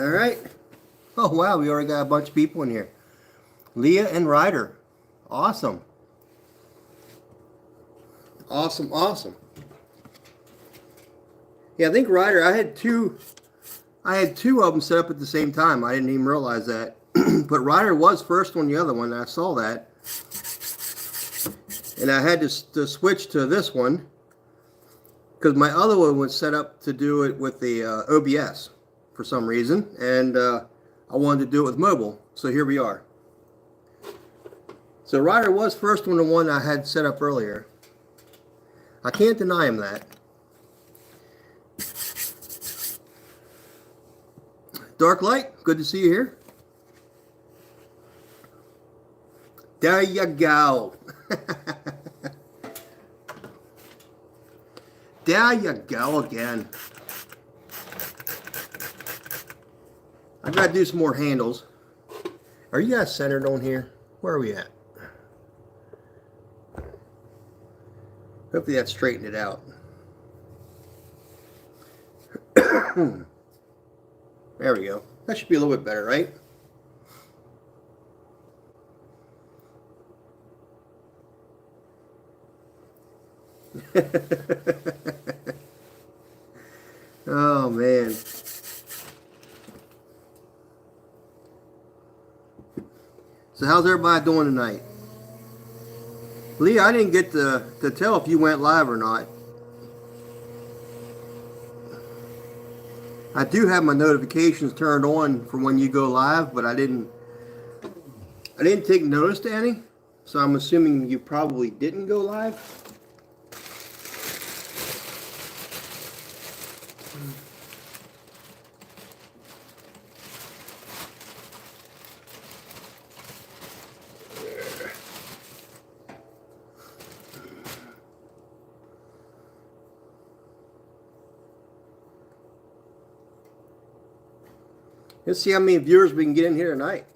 right. Oh, wow. We already got a bunch of people in here. Leah and Ryder. Awesome. Awesome, awesome. Yeah, I think Ryder, I had two of them set up at the same time. I didn't even realize that. But Ryder was first on the other one. I saw that. And I had to switch to this one because my other one was set up to do it with the OBS for some reason. And I wanted to do it with mobile. So here we are. So Ryder was first on the one I had set up earlier. I can't deny him that. Dark Light, good to see you here. There you go. There you go again. I gotta do some more handles. Are you guys centered on here? Where are we at? Hopefully that straightened it out. There we go. That should be a little bit better, right? Oh, man. So how's everybody doing tonight? Lee, I didn't get to tell if you went live or not. I do have my notifications turned on for when you go live, but I didn't take notice to any, so I'm assuming you probably didn't go live. Let's see how many viewers we can get in here tonight.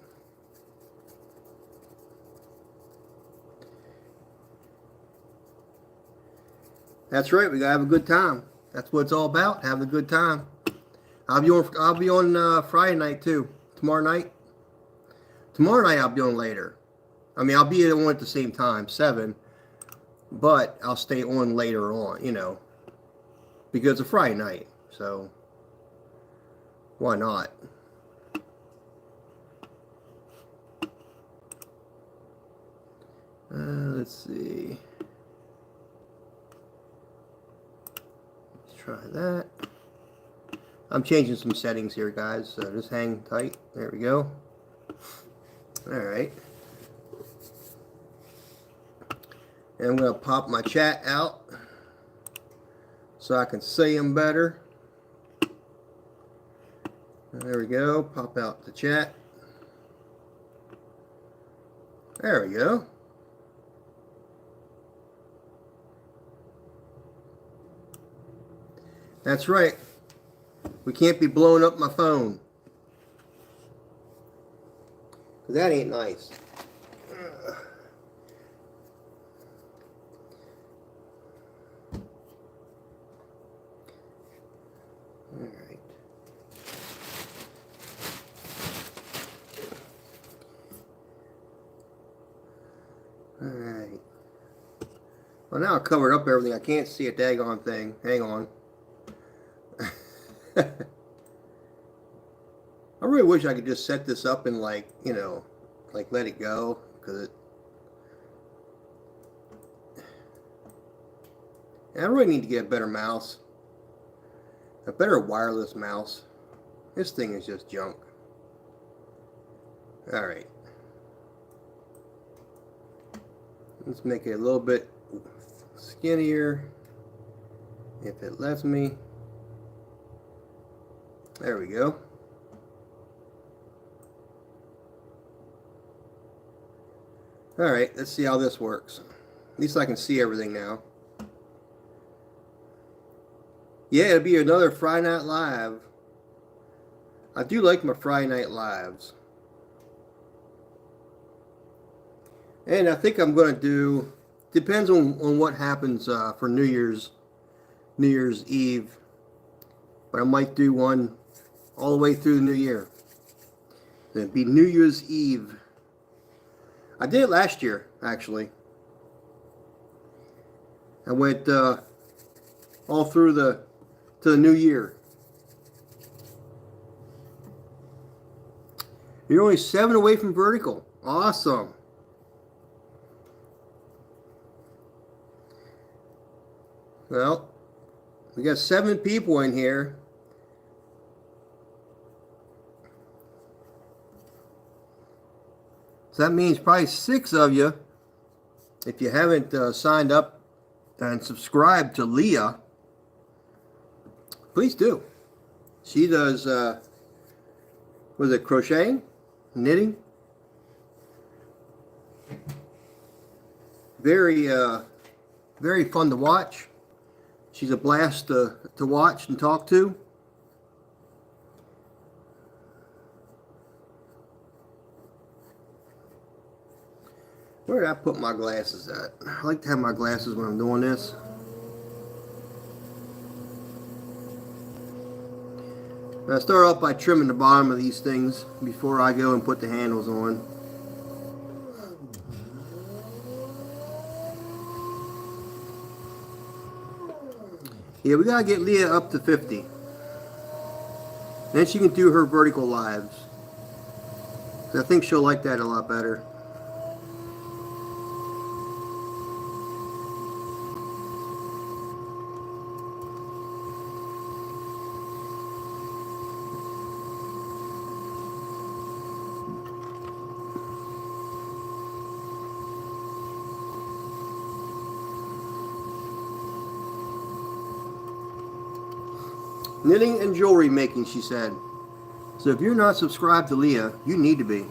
That's right. We gotta have a good time. That's what it's all about. Having a good time. I'll be on Friday night too. Tomorrow night. Tomorrow night I'll be on later. I mean, I'll be on at the same time, 7. But I'll stay on later on. You know, because it's Friday night. So why not? Let's see. Let's try that. I'm changing some settings here, guys. So just hang tight. There we go. All right. And I'm going to pop my chat out so I can see them better. There we go. Pop out the chat. There we go. That's right. We can't be blowing up my phone. 'Cause that ain't nice. Alright. Alright. Well, now I covered up everything. I can't see a daggone thing. Hang on. I really wish I could just set this up and like, you know, like let it go, because I really need to get a better mouse, a better wireless mouse. This thing is just junk. All right, let's make it a little bit skinnier if it lets me. There we go. Alright, let's see how this works. At least I can see everything now. Yeah, it'll be another Friday Night Live. I do like my Friday Night Lives. And I think I'm going to do, depends on what happens for New Year's Eve. But I might do one all the way through the new year. It'd be New Year's Eve. I did it last year, actually. I went all through to the new year. You're only 7 away from vertical. Awesome. Well, we got 7 people in here. So that means probably 6 of you, if you haven't signed up and subscribed to Leah, please do. She does, was it crocheting, knitting? Very, very fun to watch. She's a blast to watch and talk to. Where did I put my glasses at? I like to have my glasses when I'm doing this. I start off by trimming the bottom of these things before I go and put the handles on. Yeah, we gotta get Leah up to 50. Then she can do her vertical lives. I think she'll like that a lot better. Knitting and jewelry making, she said. So if you're not subscribed to Leah, you need to be.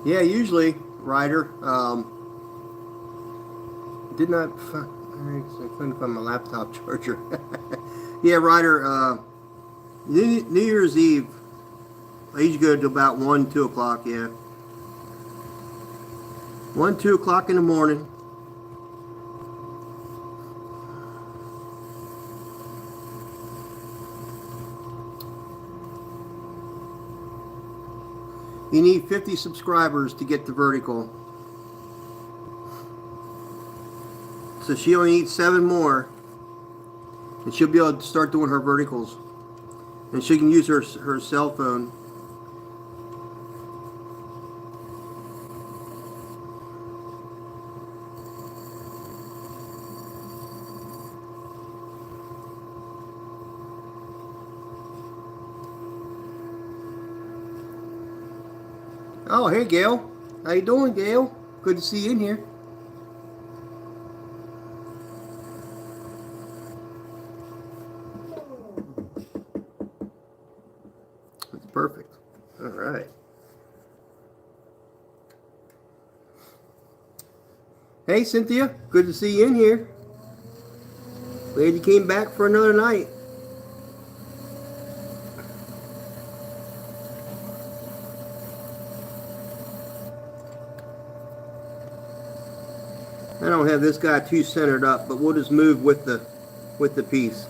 Yeah, usually, Ryder, did not, I couldn't find my laptop charger. Yeah, Ryder, New Year's Eve, I usually go to about 1, 2 o'clock, yeah. 1, 2 o'clock in the morning. You need 50 subscribers to get the vertical. So she only needs 7 more. And she'll be able to start doing her verticals. And she can use her cell phone. Oh, hey Gail. How you doing, Gail? Good to see you in here. That's perfect. All right. Hey Cynthia, good to see you in here. Glad you came back for another night. I don't have this guy too centered up, but we'll just move with the piece.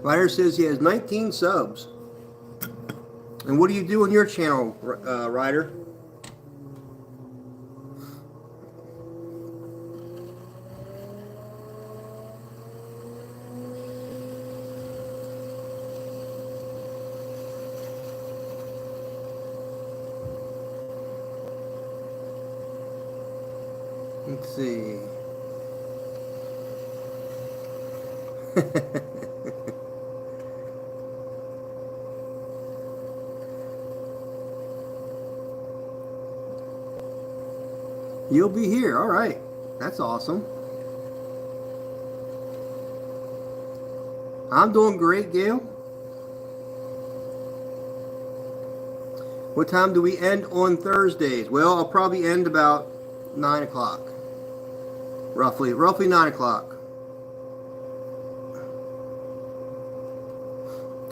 Ryder says he has 19 subs. And what do you do on your channel, Ryder? Let's see. You'll be here. All right. That's awesome. I'm doing great, Gail. What time do we end on Thursdays? Well, I'll probably end about 9 o'clock. Roughly 9 o'clock.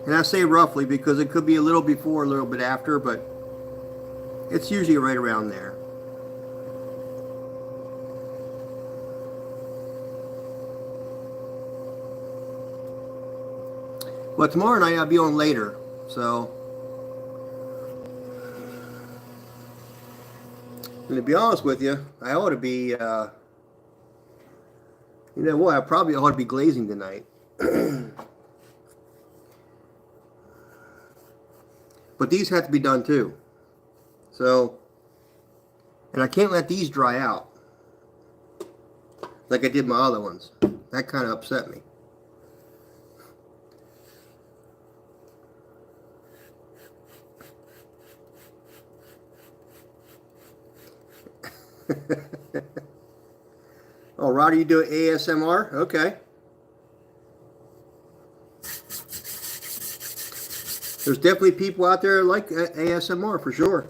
And I say roughly because it could be a little before, a little bit after, but it's usually right around there. But tomorrow night I'll be on later, so. And to be honest with you, I ought to be, you know what, I probably ought to be glazing tonight. But these have to be done too. So, and I can't let these dry out like I did my other ones. That kind of upset me. Oh, Roddy, you do ASMR? Okay. There's definitely people out there like ASMR for sure.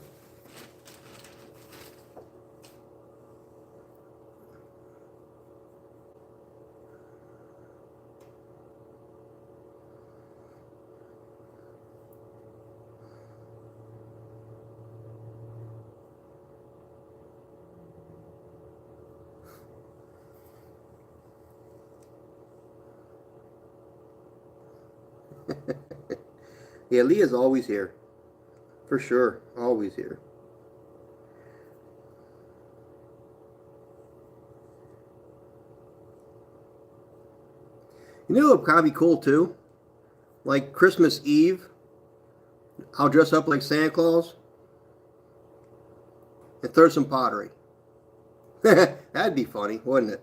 Yeah, Leah's always here. For sure. Always here. You know what would probably be cool too? Like Christmas Eve, I'll dress up like Santa Claus and throw some pottery. That'd be funny, wouldn't it?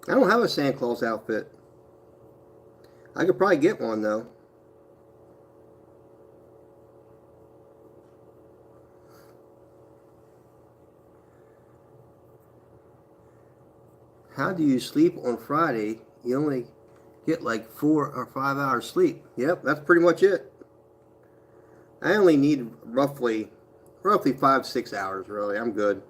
I don't have a Santa Claus outfit. I could probably get one though. How do you sleep on Friday? You only get like 4 or 5 hours sleep. Yep, that's pretty much it. I only need roughly 5-6 hours really. I'm good.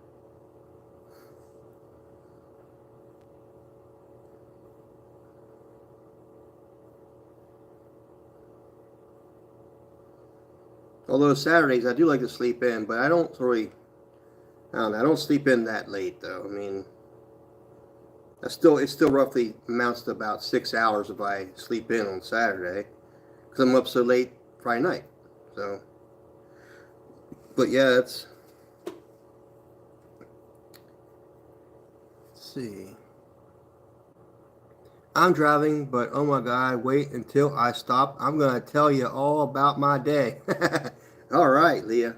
Although Saturdays I do like to sleep in, but I don't really, I don't know, I don't sleep in that late though. I mean, it still roughly amounts to about 6 hours if I sleep in on Saturday, because I'm up so late Friday night. So, but yeah, let's see. I'm driving, but oh my God, wait until I stop. I'm going to tell you all about my day. All right, Leah.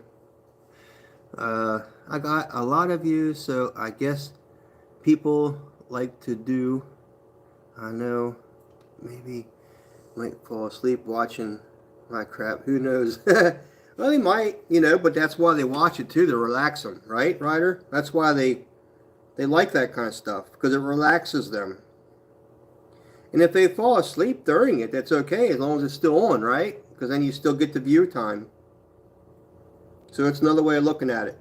I got a lot of views, so I guess people like to do, I know, maybe might fall asleep watching my crap. Who knows? Well, they might, you know, but that's why they watch it too, to relax them, right, Ryder? That's why they like that kind of stuff, because it relaxes them. And if they fall asleep during it, that's okay, as long as it's still on, right? Because then you still get the view time. So it's another way of looking at it.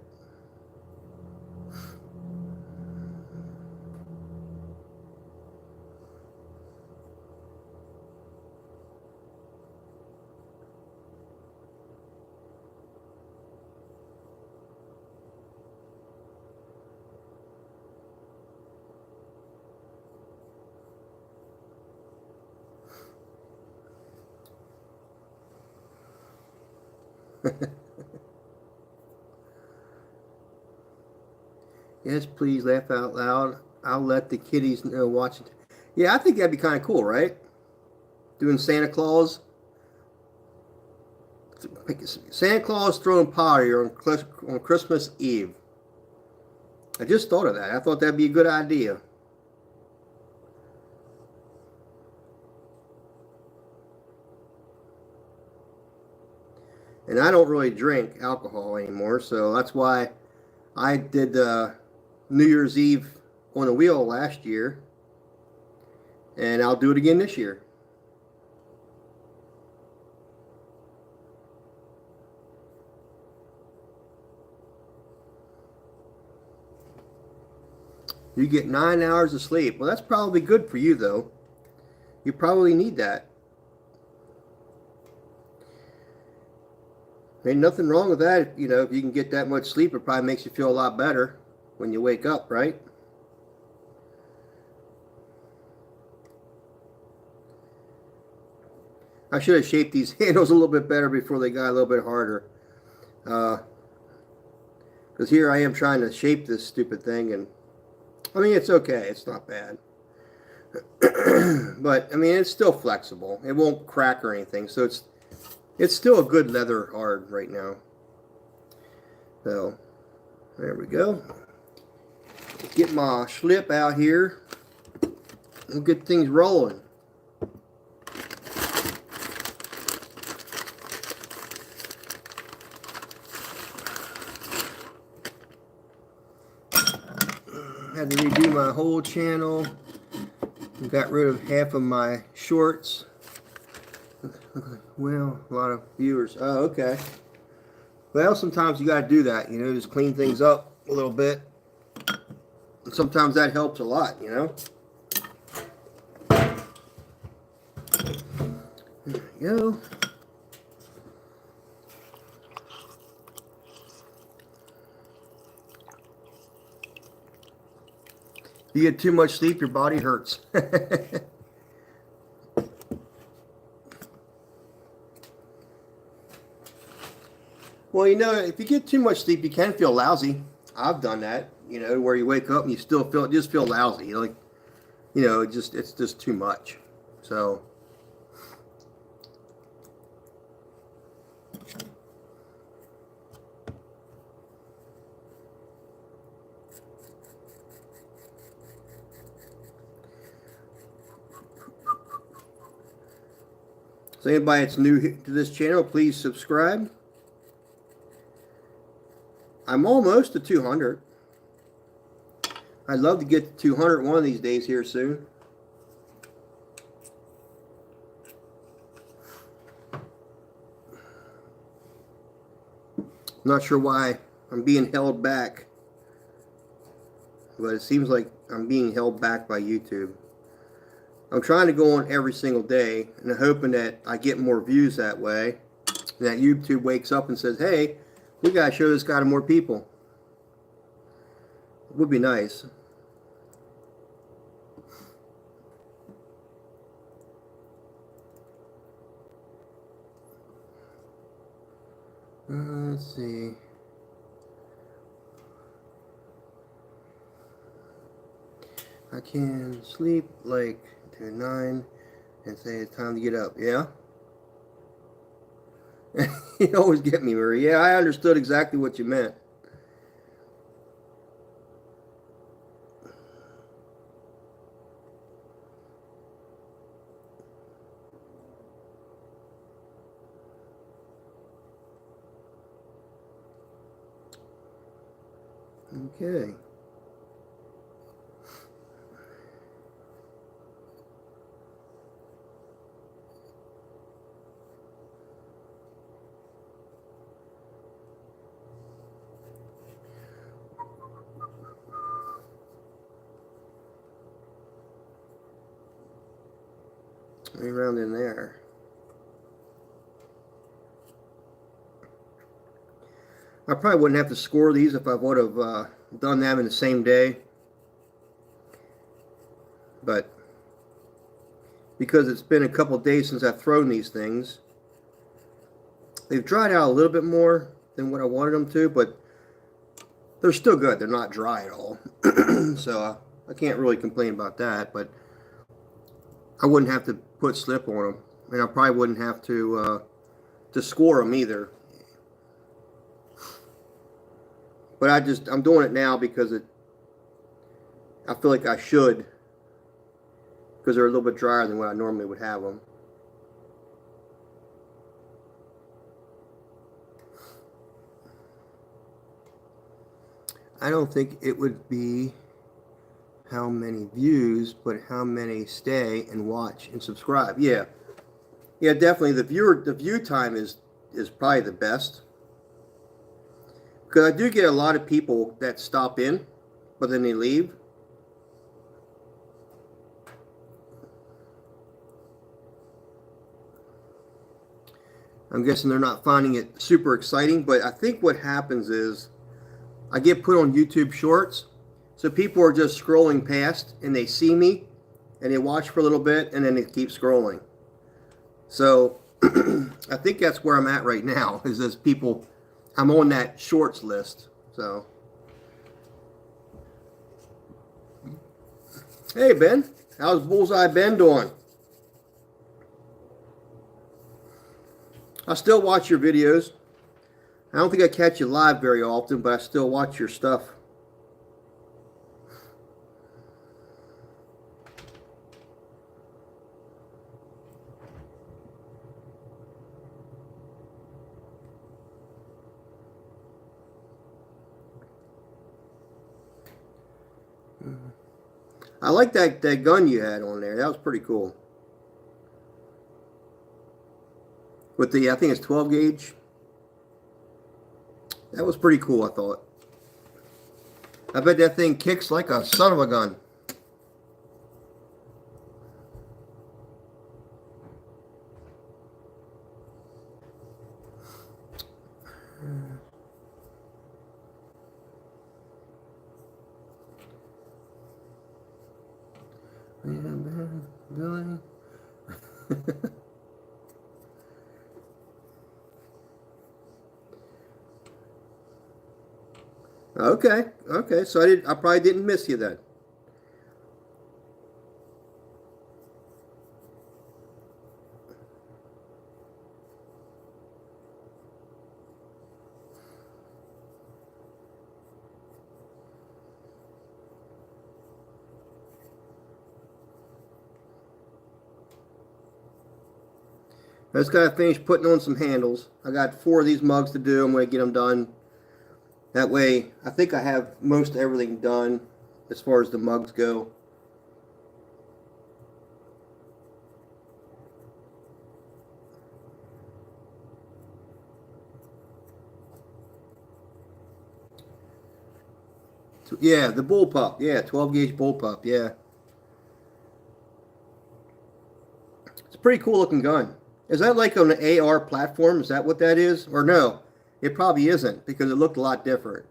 Yes, please laugh out loud. I'll let the kiddies know watching. Yeah, I think that'd be kind of cool, right? Doing Santa Claus. Santa Claus throwing pottery on Christmas Eve. I just thought of that. I thought that'd be a good idea. And I don't really drink alcohol anymore, so that's why I did New Year's Eve on the wheel last year, and I'll do it again this year. You get 9 hours of sleep. Well, that's probably good for you, though. You probably need that. Ain't nothing wrong with that. You know, if you can get that much sleep, it probably makes you feel a lot better when you wake up, right? I should have shaped these handles a little bit better before they got a little bit harder. Because here I am trying to shape this stupid thing, and I mean, it's okay. It's not bad. But, I mean, it's still flexible. It won't crack or anything, so it's still a good leather hard right now. So, there we go. Get my slip out here. We'll get things rolling. Had to redo my whole channel. Got rid of half of my shorts. Well, a lot of viewers. Oh, okay. Well, sometimes you got to do that, you know, just clean things up a little bit. And sometimes that helps a lot, you know. There we go. If you get too much sleep, your body hurts. Well, you know, if you get too much sleep, you can feel lousy. I've done that, you know, where you wake up and you still just feel lousy. You're like, you know, it's just too much. So, anybody that's new to this channel, please subscribe. I'm almost to 200. I'd love to get to 200 one of these days here soon. Not sure why I'm being held back, but it seems like I'm being held back by YouTube. I'm trying to go on every single day and I'm hoping that I get more views that way, and that YouTube wakes up and says, hey, we got to show this guy to more people. It would be nice. Let's see. I can sleep like to 9 and say it's time to get up. Yeah? You always get me, Murray. Yeah, I understood exactly what you meant. Okay. Right around in there. I probably wouldn't have to score these if I would have done them in the same day. But because it's been a couple days since I've thrown these things, they've dried out a little bit more than what I wanted them to, but they're still good. They're not dry at all. So I can't really complain about that, but I wouldn't have to put slip on them, and I probably wouldn't have to score them either. But I'm doing it now because I feel like I should, because they're a little bit drier than what I normally would have them. I don't think it would be how many views, but how many stay and watch and subscribe. Yeah. Yeah, definitely. The view time is probably the best. Because I do get a lot of people that stop in, but then they leave. I'm guessing they're not finding it super exciting, but I think what happens is I get put on YouTube Shorts, so people are just scrolling past and they see me and they watch for a little bit and then they keep scrolling. So I think that's where I'm at right now, is as people, I'm on that Shorts list. So, hey Ben, how's Bullseye Ben doing? I still watch your videos. I don't think I catch you live very often, but I still watch your stuff. I like that gun you had on there. That was pretty cool. With the, I think it's 12 gauge. That was pretty cool, I thought. I bet that thing kicks like a son of a gun. Billy. Okay, okay. So I probably didn't miss you then. I just got to finish putting on some handles. I got 4 of these mugs to do. I'm going to get them done. That way, I think I have most everything done as far as the mugs go. So, yeah, the bullpup. Yeah, 12 gauge bullpup. Yeah. It's a pretty cool looking gun. Is that like on an AR platform? Is that what that is? Or no? It probably isn't, because it looked a lot different.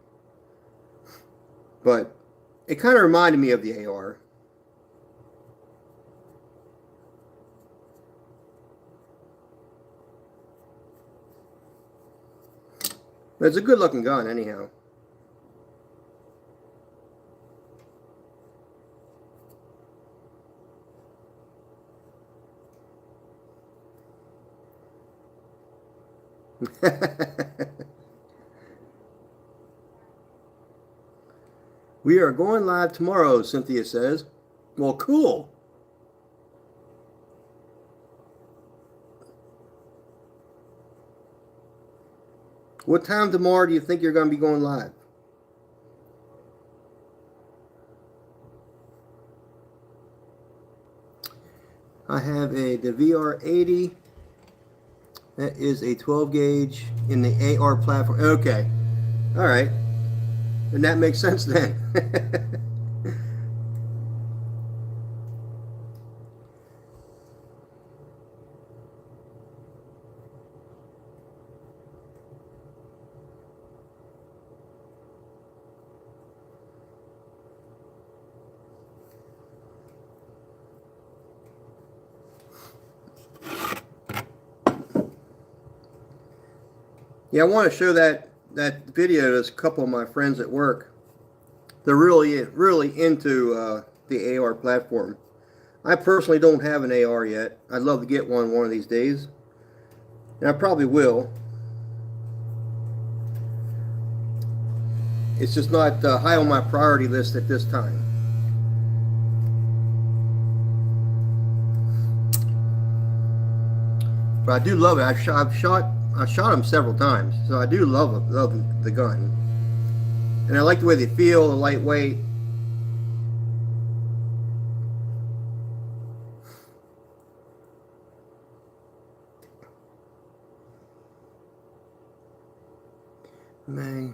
But it kind of reminded me of the AR. But it's a good looking gun anyhow. We are going live tomorrow, Cynthia says. Well, cool. What time tomorrow do you think you're going to be going live? I have the VR80. That is a 12 gauge in the AR platform. Okay. All right. And that makes sense then. Yeah, I want to show that video to a couple of my friends at work. They're really into the AR platform. I personally don't have an AR yet. I'd love to get one of these days, and I probably will. It's just not high on my priority list at this time. But I do love it. I've shot them several times, so I do love the gun. And I like the way they feel, the lightweight. Mag,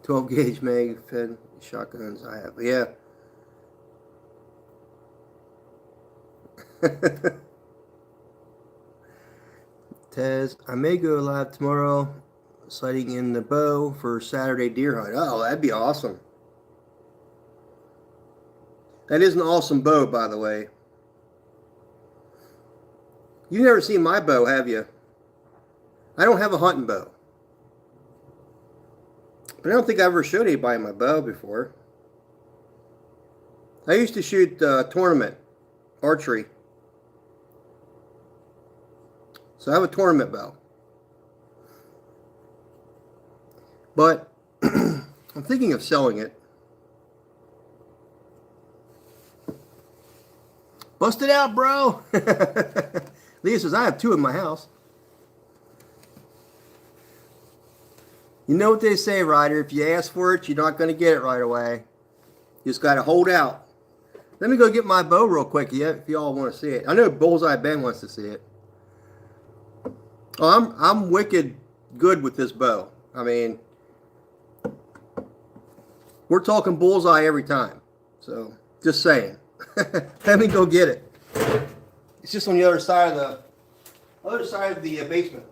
12 gauge mag fed shotguns I have. Yeah. Tez, I may go live tomorrow, sighting in the bow for Saturday deer hunt. Oh, that'd be awesome. That is an awesome bow, by the way. You've never seen my bow, have you? I don't have a hunting bow. But I don't think I ever showed anybody my bow before. I used to shoot tournament archery. So I have a tournament bow. But I'm thinking of selling it. Bust it out, bro. Leah says, I have 2 in my house. You know what they say, Ryder. If you ask for it, you're not going to get it right away. You just got to hold out. Let me go get my bow real quick if you all want to see it. I know Bullseye Ben wants to see it. Oh, I'm wicked good with this bow. I mean, we're talking bullseye every time. So, just saying. Let me go get it. It's just on the other side of the basement.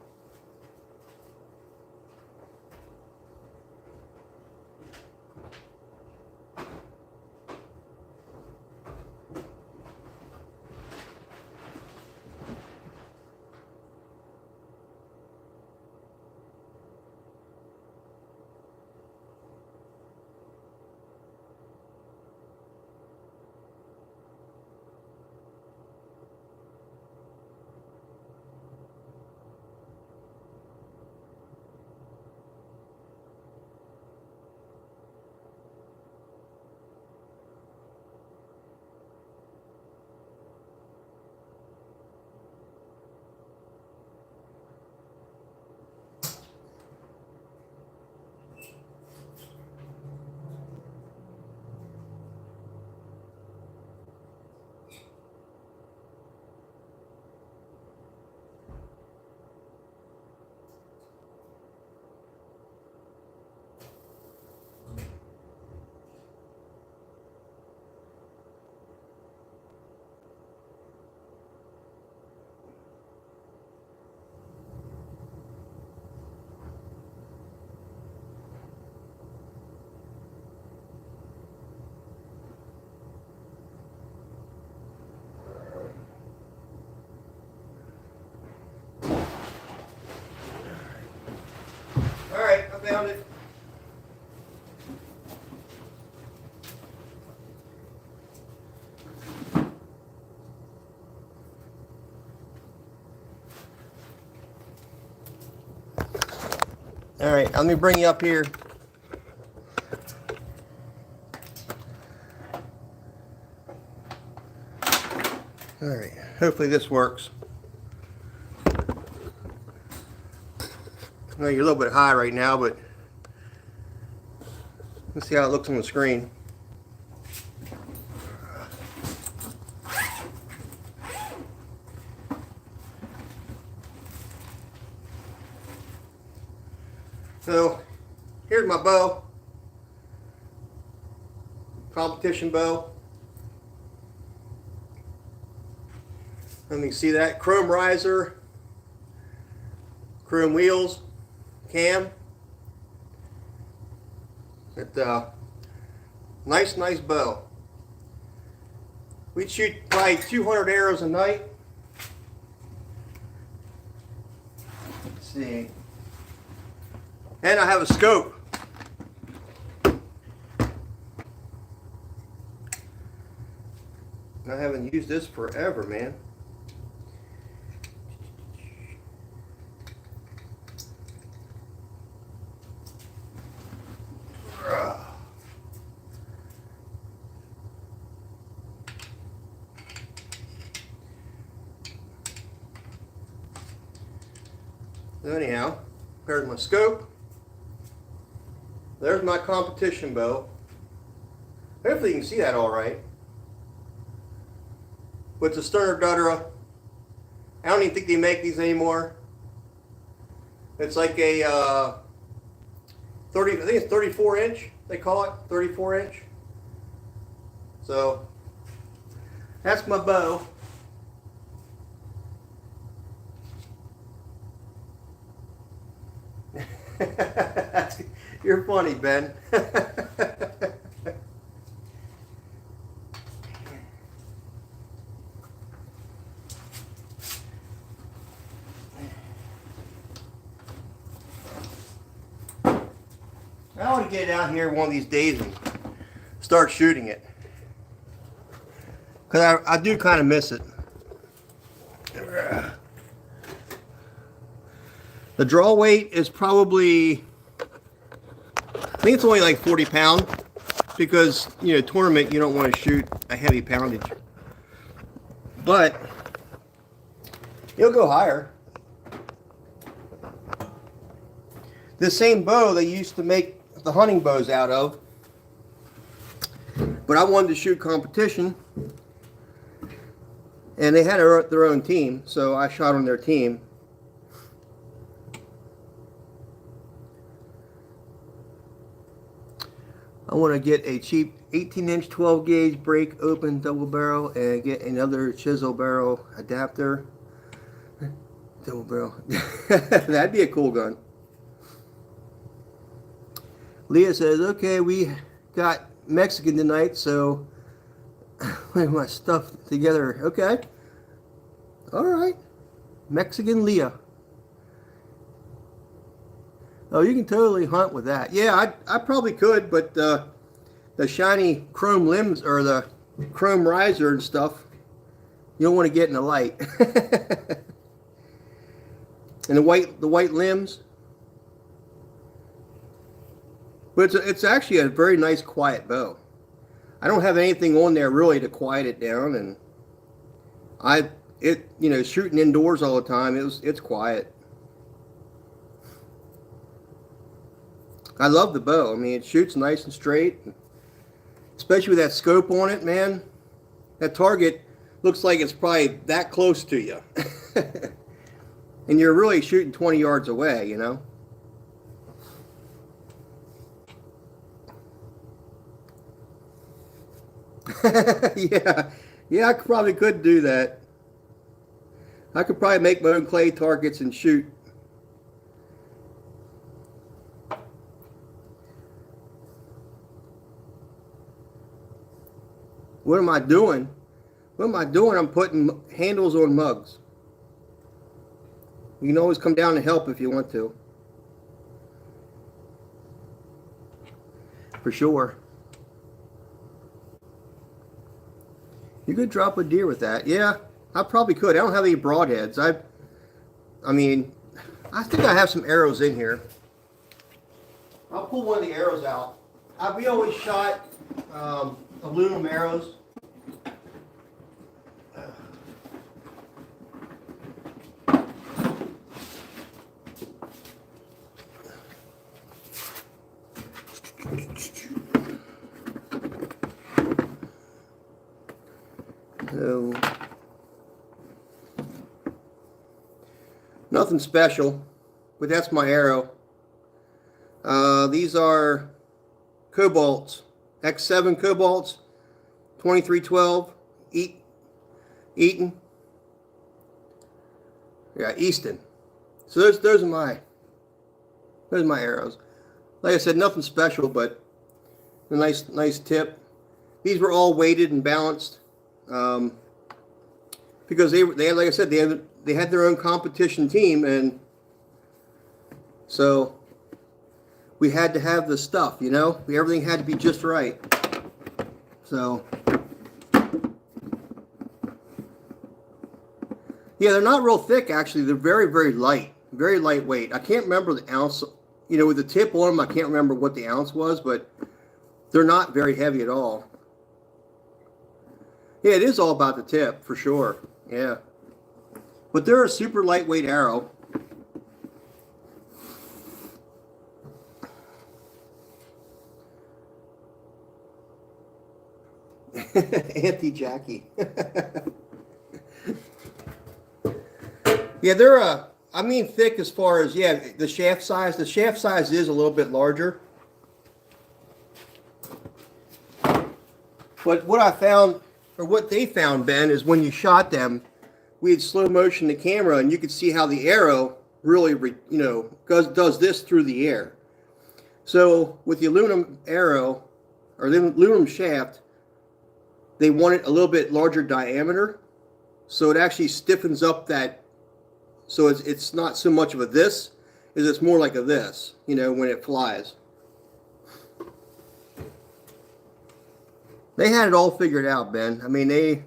Alright, I found it. Alright, let me bring you up here. Alright, hopefully this works. I know you're a little bit high right now, but let's see how it looks on the screen. So, here's my bow. Competition bow. Let me see that. Chrome riser. Chrome wheels. Cam. Nice bow. We'd shoot probably 200 arrows a night. Let's see. And I have a scope. I haven't used this forever, man. So anyhow, there's my scope. There's my competition bow. Hopefully you can see that all right. With the Sterner Dudra. I don't even think they make these anymore. It's like a 30, I think it's 34 inch, they call it, 34 inch. So, that's my bow. You're funny, Ben. I want to get out here one of these days and start shooting it. Because I do kind of miss it. The draw weight is probably, I think it's only like 40 pounds. Because, you know, tournament, you don't want to shoot a heavy poundage. But, it'll go higher. The same bow they used to make the hunting bows out of, but I wanted to shoot competition, and they had their own team, so I shot on their team. I want to get a cheap 18-inch 12-gauge break open double barrel and get another chisel barrel adapter. Double barrel. That'd be a cool gun. Leah says, okay, we got Mexican tonight, so I have my stuff together. Okay. All right. Mexican Leah. Oh, you can totally hunt with that. Yeah, I probably could, but the shiny chrome limbs or the chrome riser and stuff, you don't want to get in the light. And the white limbs. But it's actually a very nice quiet bow. I don't have anything on there really to quiet it down, and you know, shooting indoors all the time, it's quiet. I love the bow. I mean, it shoots nice and straight, especially with that scope on it, man. That target looks like it's probably that close to you. And you're really shooting 20 yards away, you know. Yeah, I probably could do that. I could probably make my own clay targets and shoot. What am I doing? What am I doing? I'm putting handles on mugs. You can always come down and help if you want to. For sure. You could drop a deer with that. Yeah, I probably could. I don't have any broadheads. I mean, I think I have some arrows in here. I'll pull one of the arrows out. We always shot aluminum arrows. So, nothing special, but that's my arrow. These are Cobalts, X7 Cobalts, 2312, Eaton. Yeah, Easton. So those are my arrows. Like I said, nothing special, but a nice tip. These were all weighted and balanced. Because they like I said, they had their own competition team, and so we had to have the stuff, you know. Everything had to be just right. So yeah, they're not real thick actually. They're very light, very lightweight. I can't remember the ounce. You know, with the tip on them, I can't remember what the ounce was, but they're not very heavy at all. Yeah, it is all about the tip, for sure. Yeah. But they're a super lightweight arrow. Auntie Jackie. Yeah, they're I mean thick as far as, yeah, the shaft size. The shaft size is a little bit larger. But what I found, or what they found, Ben, is when you shot them, we had slow motion the camera, and you could see how the arrow really, does this through the air. So with the aluminum arrow, or the aluminum shaft, they want it a little bit larger diameter, so it actually stiffens up that. So it's not so much of a this, as it's more like a this, when it flies. They had it all figured out, Ben. I mean, they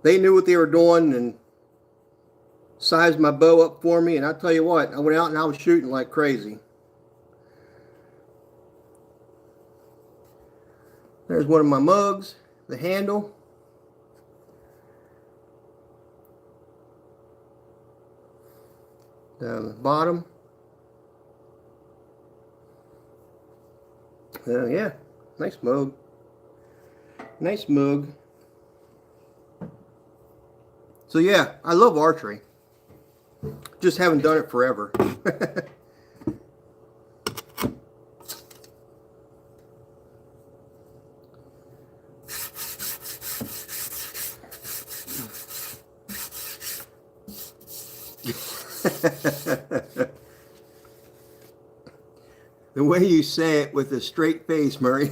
knew what they were doing and sized my bow up for me. And I tell you what, I went out and I was shooting like crazy. There's one of my mugs, the handle. Down the bottom. Yeah, nice mug. Nice mug. So yeah, I love archery. Just haven't done it forever. The way you say it with a straight face, Murray.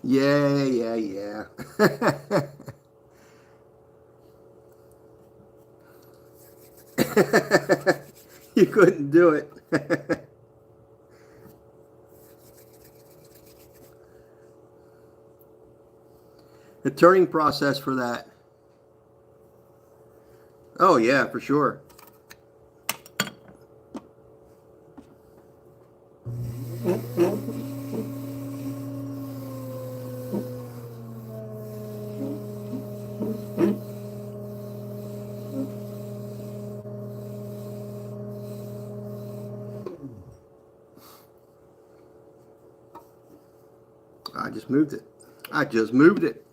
Yeah. You couldn't do it. The turning process for that. Oh yeah, for sure. I just moved it. I just moved it.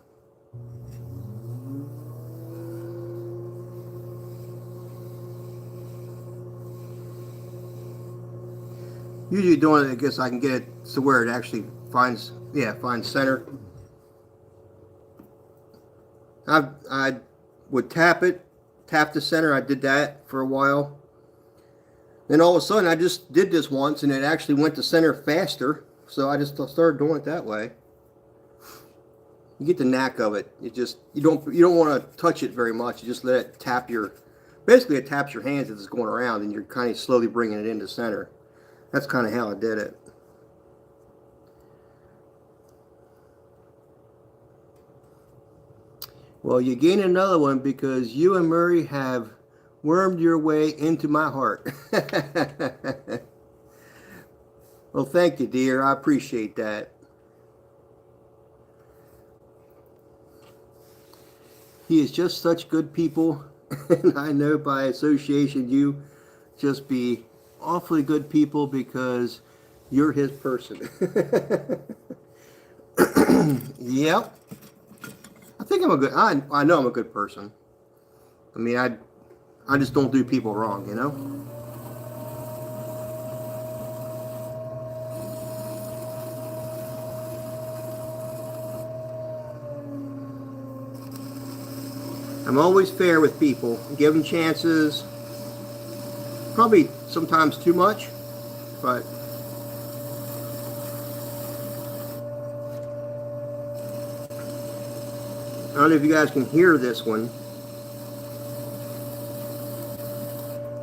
Usually doing it, I guess I can get it to where it actually finds center. I would tap the center. I did that for a while. Then all of a sudden, I just did this once, and it actually went to center faster. So I just started doing it that way. You get the knack of it. You don't want to touch it very much. You just let it tap basically it taps your hands as it's going around, and you're kind of slowly bringing it into center. That's kind of how I did it. Well, you gain another one because you and Murray have wormed your way into my heart. Well, thank you, dear. I appreciate that. He is just such good people, and I know by association you just be awfully good people because you're his person. Yep. I think I'm a good. I know I'm a good person. I mean, I just don't do people wrong, you know. I'm always fair with people, give them chances. Probably sometimes too much, but I don't know if you guys can hear this one,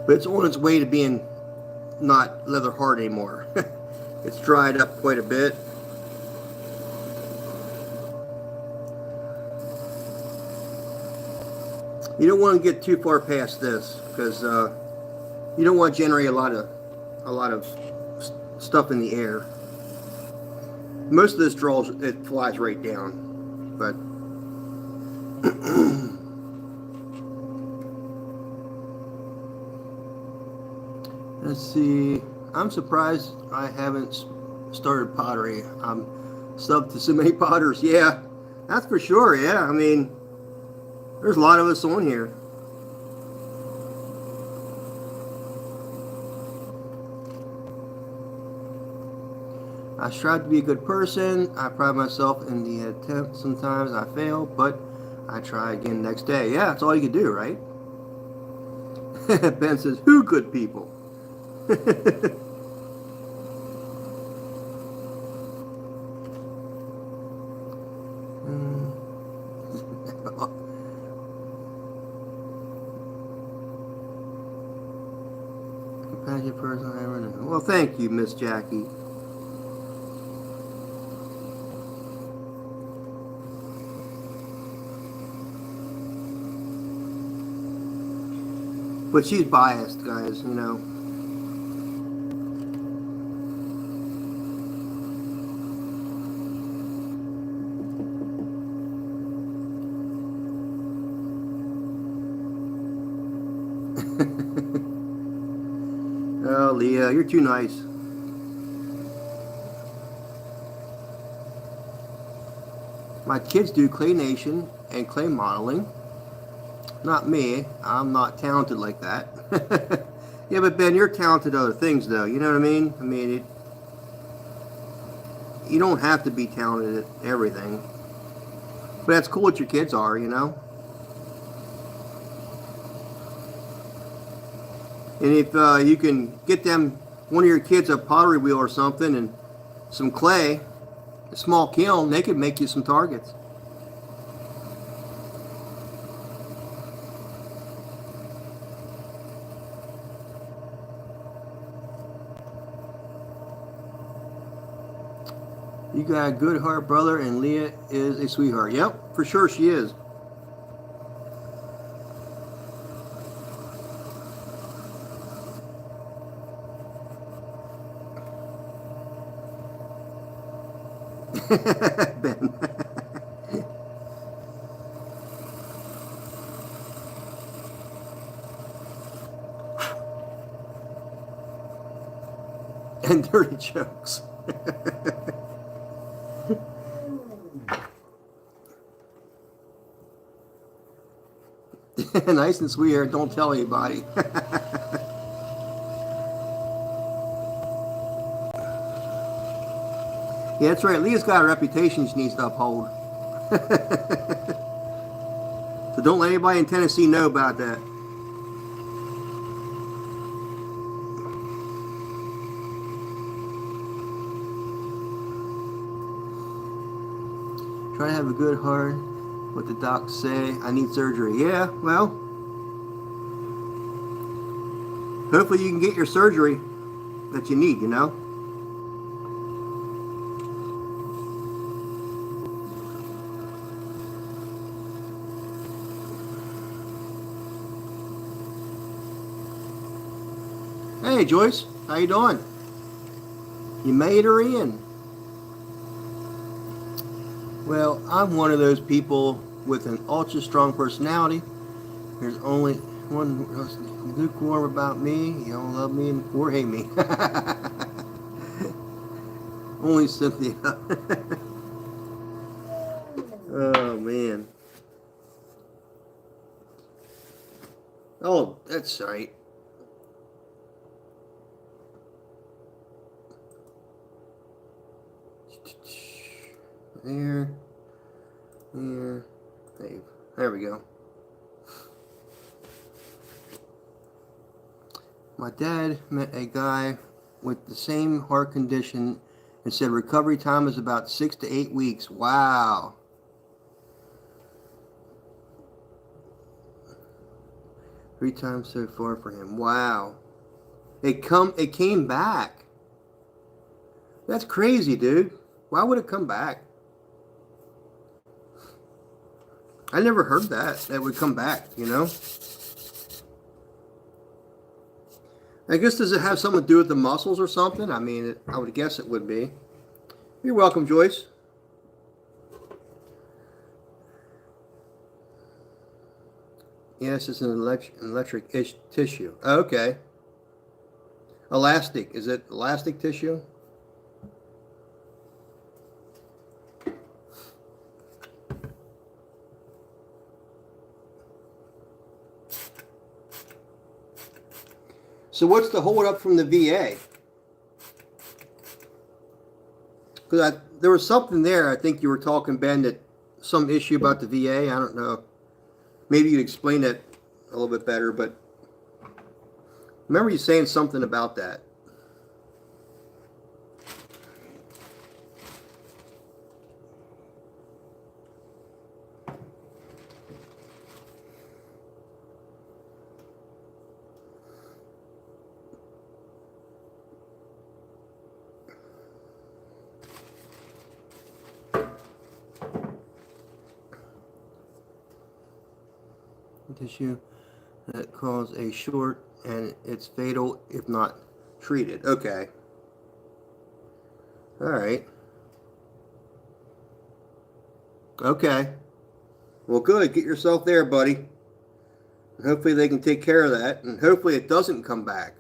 but it's on its way to being not leather hard anymore. It's dried up quite a bit. You don't want to get too far past this because you don't want to generate a lot of stuff in the air. Most of this it flies right down, but let's see. I'm surprised I haven't started pottery. I'm subbed to so many potters. Yeah, that's for sure. Yeah, I mean, there's a lot of us on here. I strive to be a good person. I pride myself in the attempt. Sometimes I fail, but I try again next day. Yeah, that's all you can do, right? Ben says, who good people? Compassionate person I ever knew. Well, thank you, Miss Jackie. But she's biased, guys, you know. Oh, Leah, you're too nice. My kids do clay nation and clay modeling. Not me. I'm not talented like that. Yeah, but Ben, you're talented at other things, though. You know what I mean? I mean, you don't have to be talented at everything. But that's cool what your kids are, you know? And if you can get them, one of your kids, a pottery wheel or something, and some clay, a small kiln, they could make you some targets. You got a good heart, brother, and Leah is a sweetheart. Yep, for sure she is. Ben. And dirty jokes. Nice and sweetheart, don't tell anybody. Yeah, that's right. Leah's got a reputation she needs to uphold. So don't let anybody in Tennessee know about that. Try to have a good heart. What the docs say. I need surgery. Yeah, well, hopefully you can get your surgery that you need, you know? Hey, Joyce. How you doing? You made her in. Well, I'm one of those people with an ultra strong personality. There's only one lukewarm about me. You don't love me or hate me. Only Cynthia. Oh, man. Oh, that's right. There. There we go. My dad met a guy with the same heart condition and said recovery time is about 6 to 8 weeks. Wow. Three times so far for him. Wow. It came back. That's crazy, dude. Why would it come back? I never heard that would come back, you know? I guess, does it have something to do with the muscles or something? I mean, I would guess it would be. You're welcome, Joyce. Yes, it's an electric tissue. Okay. Elastic. Is it elastic tissue? So what's the hold up from the VA? Because there was something there. I think you were talking, Ben, that some issue about the VA. I don't know. Maybe you'd explain it a little bit better. But remember you saying something about that. Tissue that cause a short and it's fatal if not treated. Okay. All right. Okay. Well, good. Get yourself there, buddy. And hopefully they can take care of that, and hopefully it doesn't come back.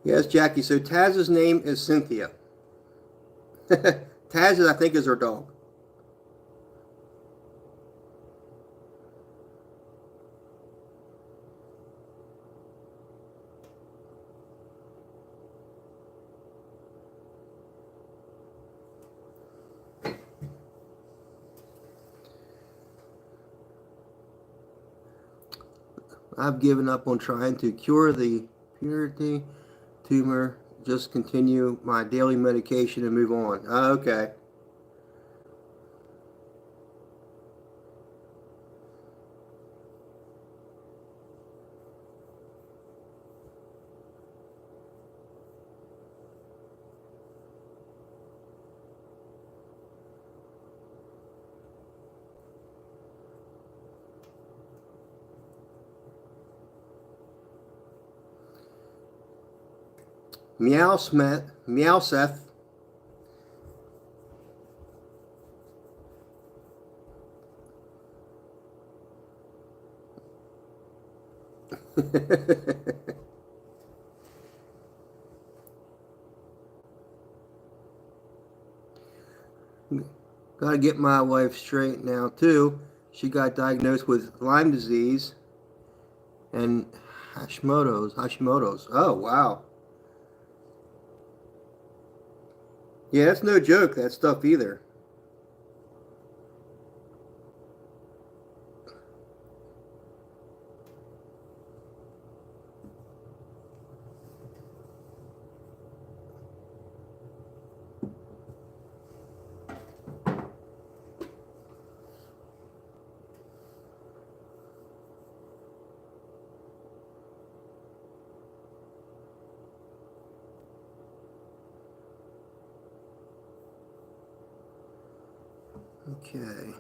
Yes, Jackie. So Taz's name is Cynthia. Taz, I think, is her dog. I've given up on trying to cure the purity tumor. Just continue my daily medication and move on. Okay. Meowseth. Gotta get my wife straight now, too. She got diagnosed with Lyme disease and Hashimoto's. Oh, wow. Yeah, that's no joke, that stuff either. Okay.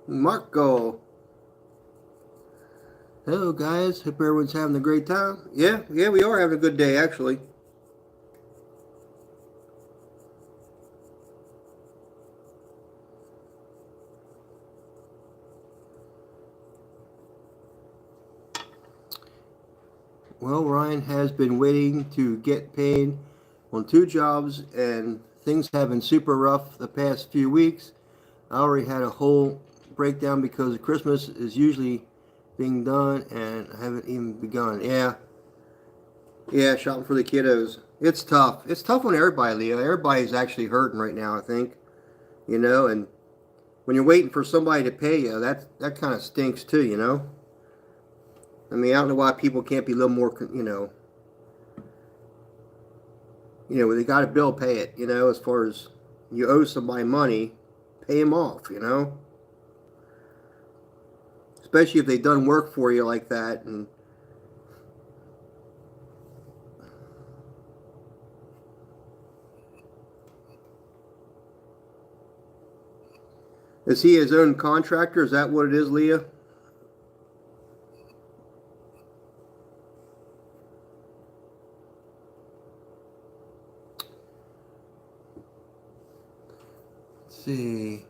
Marco. Hello, guys. Hope everyone's having a great time. Yeah, we are having a good day, actually. Well, Ryan has been waiting to get paid on 2 jobs, and things have been super rough the past few weeks. I already had a whole breakdown because Christmas is usually being done, and I haven't even begun. Yeah. Yeah, shopping for the kiddos. It's tough. It's tough on everybody, Leah. Everybody's actually hurting right now, I think. You know, and when you're waiting for somebody to pay you, that kind of stinks too, you know? I mean, I don't know why people can't be a little more, when they got a bill, pay it, as far as you owe somebody money, pay them off, especially if they've done work for you like that. And is he his own contractor? Is that what it is, Leah? Let's see.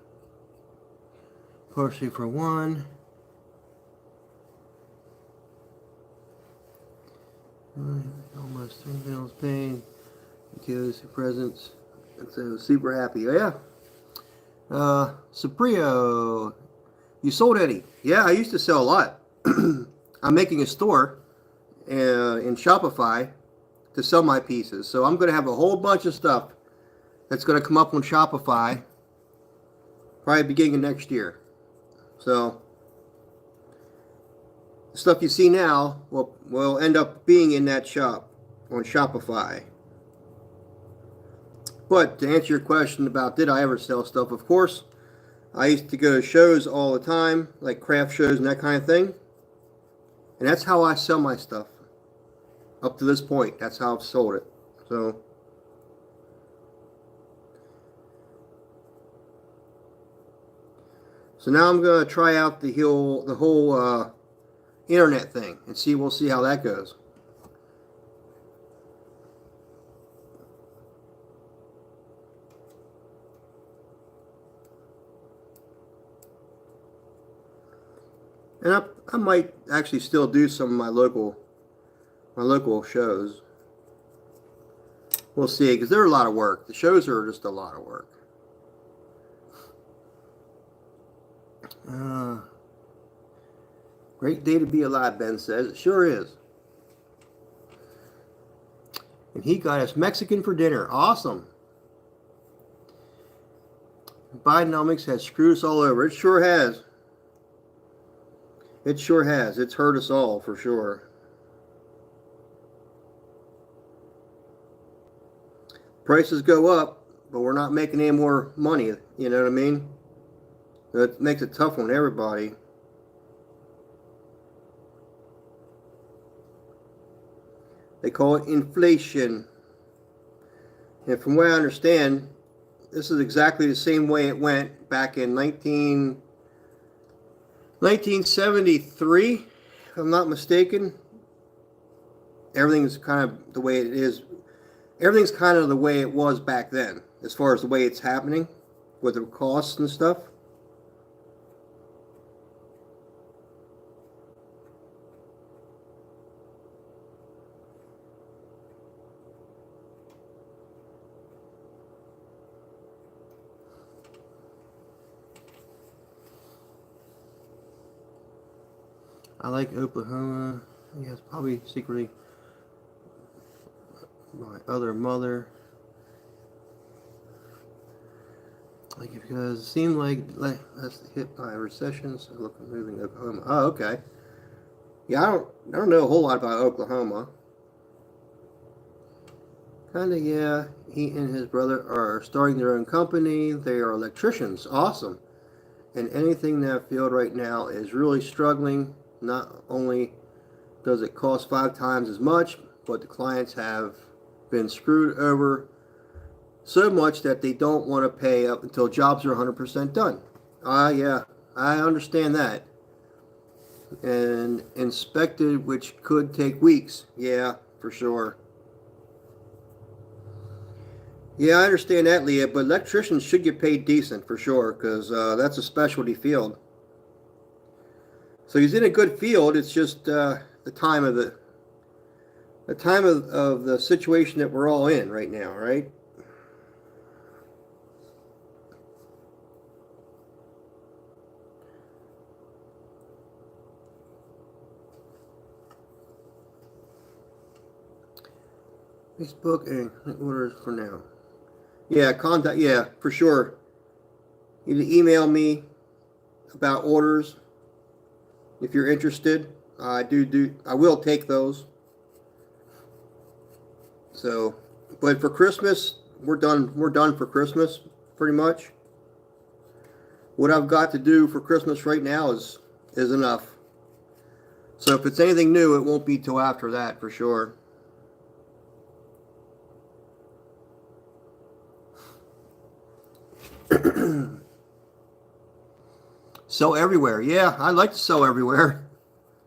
Partially for one. Almost 3 bills paid. Because presents. And so super happy. Oh, yeah. Suprio. You sold any? Yeah, I used to sell a lot. I'm making a store in Shopify to sell my pieces. So I'm going to have a whole bunch of stuff that's going to come up on Shopify probably beginning of next year. So the stuff you see now will end up being in that shop on Shopify. But to answer your question about did I ever sell stuff, of course, I used to go to shows all the time, like craft shows and that kind of thing. And that's how I sell my stuff. Up to this point, that's how I've sold it. So now I'm going to try out the whole internet thing and we'll see how that goes. And I might actually still do some of my local shows. We'll see, because they're a lot of work. The shows are just a lot of work. Great day to be alive, Ben says. It sure is. And he got us Mexican for dinner. Awesome. Bidenomics has screwed us all over. It sure has. It sure has. It's hurt us all, for sure. Prices go up, but we're not making any more money. You know what I mean? That makes it tough on everybody. They call it inflation. And from what I understand, this is exactly the same way it went back in 1973, if I'm not mistaken. Everything's kind of the way it is. Everything's kind of the way it was back then, as far as the way it's happening with the costs and stuff. I like Oklahoma. Yes, probably secretly my other mother. Like because it seemed like that's hit by recessions. So look, moving to Oklahoma. Oh, okay. Yeah, I don't know a whole lot about Oklahoma. Kinda, yeah. He and his brother are starting their own company. They are electricians. Awesome. And anything in that field right now is really struggling. Not only does it cost 5 times as much, but the clients have been screwed over so much that they don't want to pay up until jobs are 100% done. Yeah, I understand that. And inspected, which could take weeks. Yeah, for sure. Yeah, I understand that, Leah, but electricians should get paid decent for sure, because that's a specialty field. So he's in a good field. It's just the time of the situation that we're all in right now, right? Facebook and orders for now. Yeah, contact. Yeah, for sure. You can email me about orders if you're interested. I will take those. So, but for Christmas, we're done. We're done for Christmas, pretty much. What I've got to do for Christmas right now is enough. So if it's anything new, it won't be till after that for sure. Sell everywhere. Yeah, I like to sell everywhere.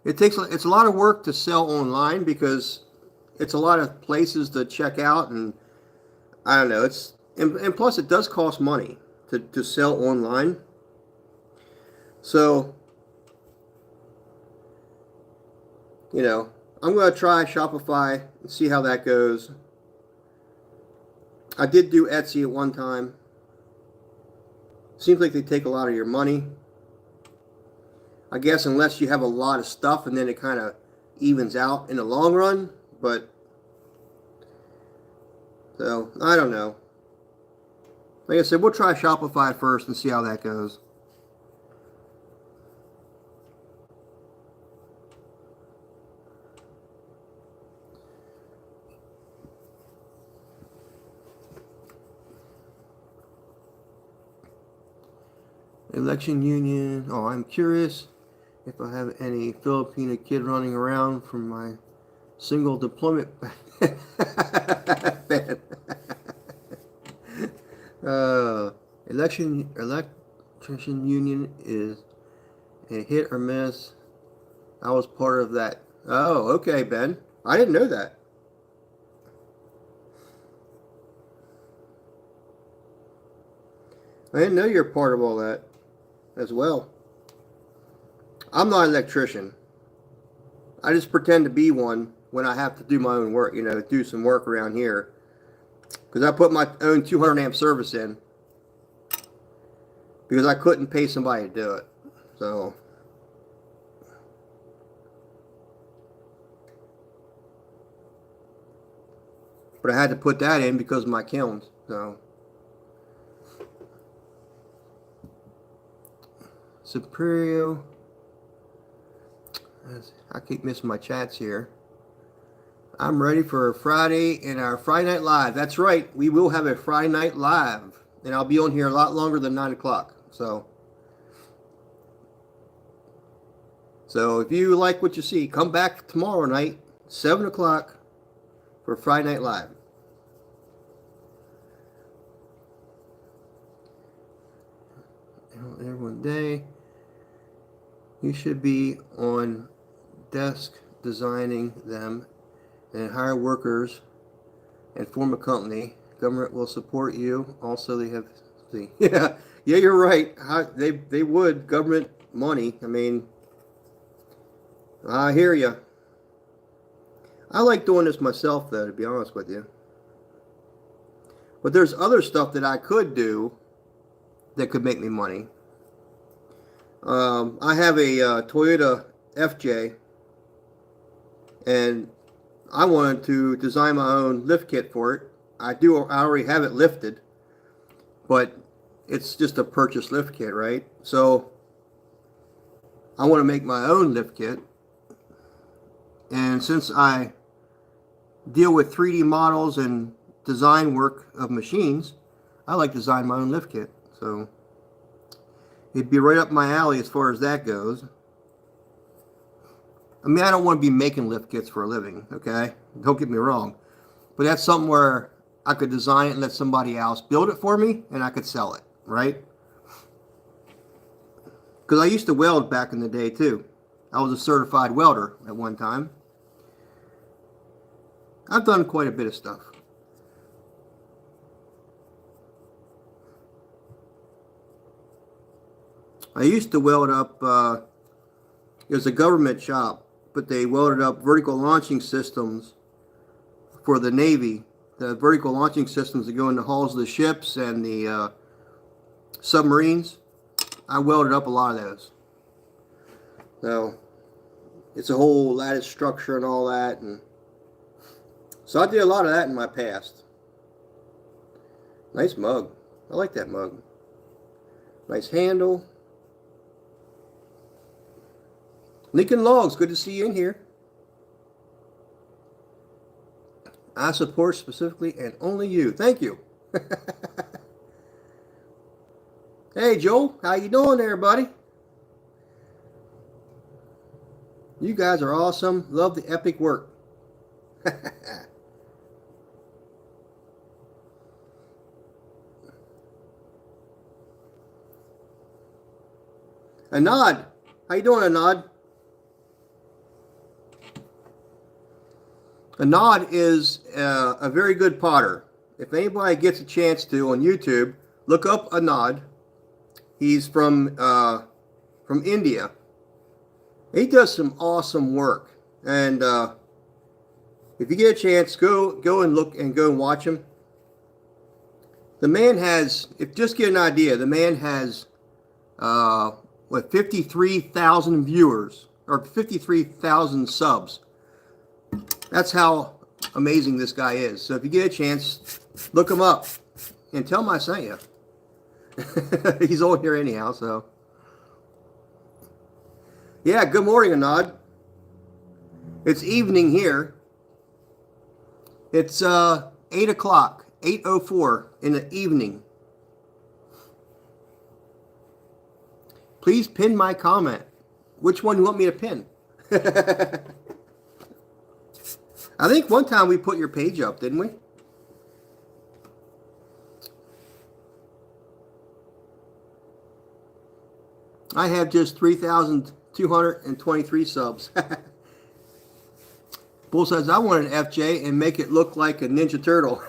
It's a lot of work to sell online because it's a lot of places to check out, and I don't know. And plus it does cost money to sell online. So, I'm going to try Shopify and see how that goes. I did do Etsy at one time. Seems like they take a lot of your money. I guess unless you have a lot of stuff, and then it kind of evens out in the long run. But, so, I don't know. Like I said, we'll try Shopify first and see how that goes. Election Union. Oh, I'm curious if I have any Filipino kid running around from my single deployment ban. Election Union is a hit or miss. I was part of that. Oh, okay, Ben. I didn't know that. I didn't know you're part of all that as well. I'm not an electrician. I just pretend to be one when I have to do my own work, do some work around here. Because I put my own 200 amp service in. Because I couldn't pay somebody to do it. So. But I had to put that in because of my kilns. So. Superior. I keep missing my chats here. I'm ready for Friday and our Friday Night Live. That's right. We will have a Friday Night Live. And I'll be on here a lot longer than 9 o'clock. So if you like what you see, come back tomorrow night, 7 o'clock, for Friday Night Live. Every one day. You should be on desk designing them and hire workers and form a company. Government will support you. Also, they have yeah, you're right. They would government money. I mean, I hear you. I like doing this myself, though, to be honest with you. But there's other stuff that I could do that could make me money. I have a Toyota FJ, and I wanted to design my own lift kit for it. I already have it lifted, but it's just a purchase lift kit, right? So I want to make my own lift kit, and since I deal with 3D models and design work of machines, I like to design my own lift kit. So it'd be right up my alley as far as that goes. I mean, I don't want to be making lift kits for a living, okay? Don't get me wrong. But that's something where I could design it and let somebody else build it for me, and I could sell it, right? Because I used to weld back in the day, too. I was a certified welder at one time. I've done quite a bit of stuff. I used to weld up, it was a government shop, but they welded up vertical launching systems for the Navy. The vertical launching systems that go in the hulls of the ships and the submarines. I welded up a lot of those. So it's a whole lattice structure and all that. And So I did a lot of that in my past. Nice mug. I like that mug. Nice handle. Lincoln Logs, good to see you in here. I support specifically and only you. Thank you. Hey Joel, how you doing there, buddy? You guys are awesome. Love the epic work. Anad, how you doing, Anad? Anad is a very good potter. If anybody gets a chance to on YouTube, look up Anad. He's from India. He does some awesome work, and if you get a chance, go and look and go and watch him. The man has, if just get an idea, the man has 53,000 viewers or 53,000 subs. That's how amazing this guy is. So if you get a chance, look him up and tell him I sent you. He's on here anyhow, so. Yeah, good morning, Anad. It's evening here. It's 8 o'clock, 8:04 in the evening. Please pin my comment. Which one do you want me to pin? I think one time we put your page up, didn't we? I have just 3,223 subs. Bull says, I want an FJ and make it look like a Ninja Turtle.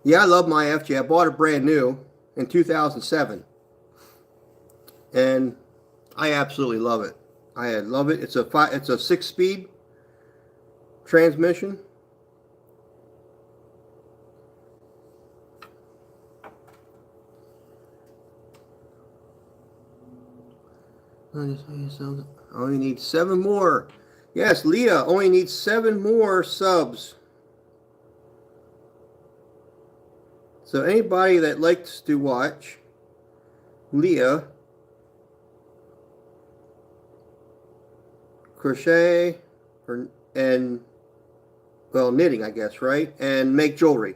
Yeah, I love my FJ. I bought it brand new in 2007. And I absolutely love it. I love it. It's a 6-speed transmission. Only need 7 more. Yes, Leah only needs 7 more subs. So anybody that likes to watch Leah crochet and well, knitting, I guess, right? And make jewelry.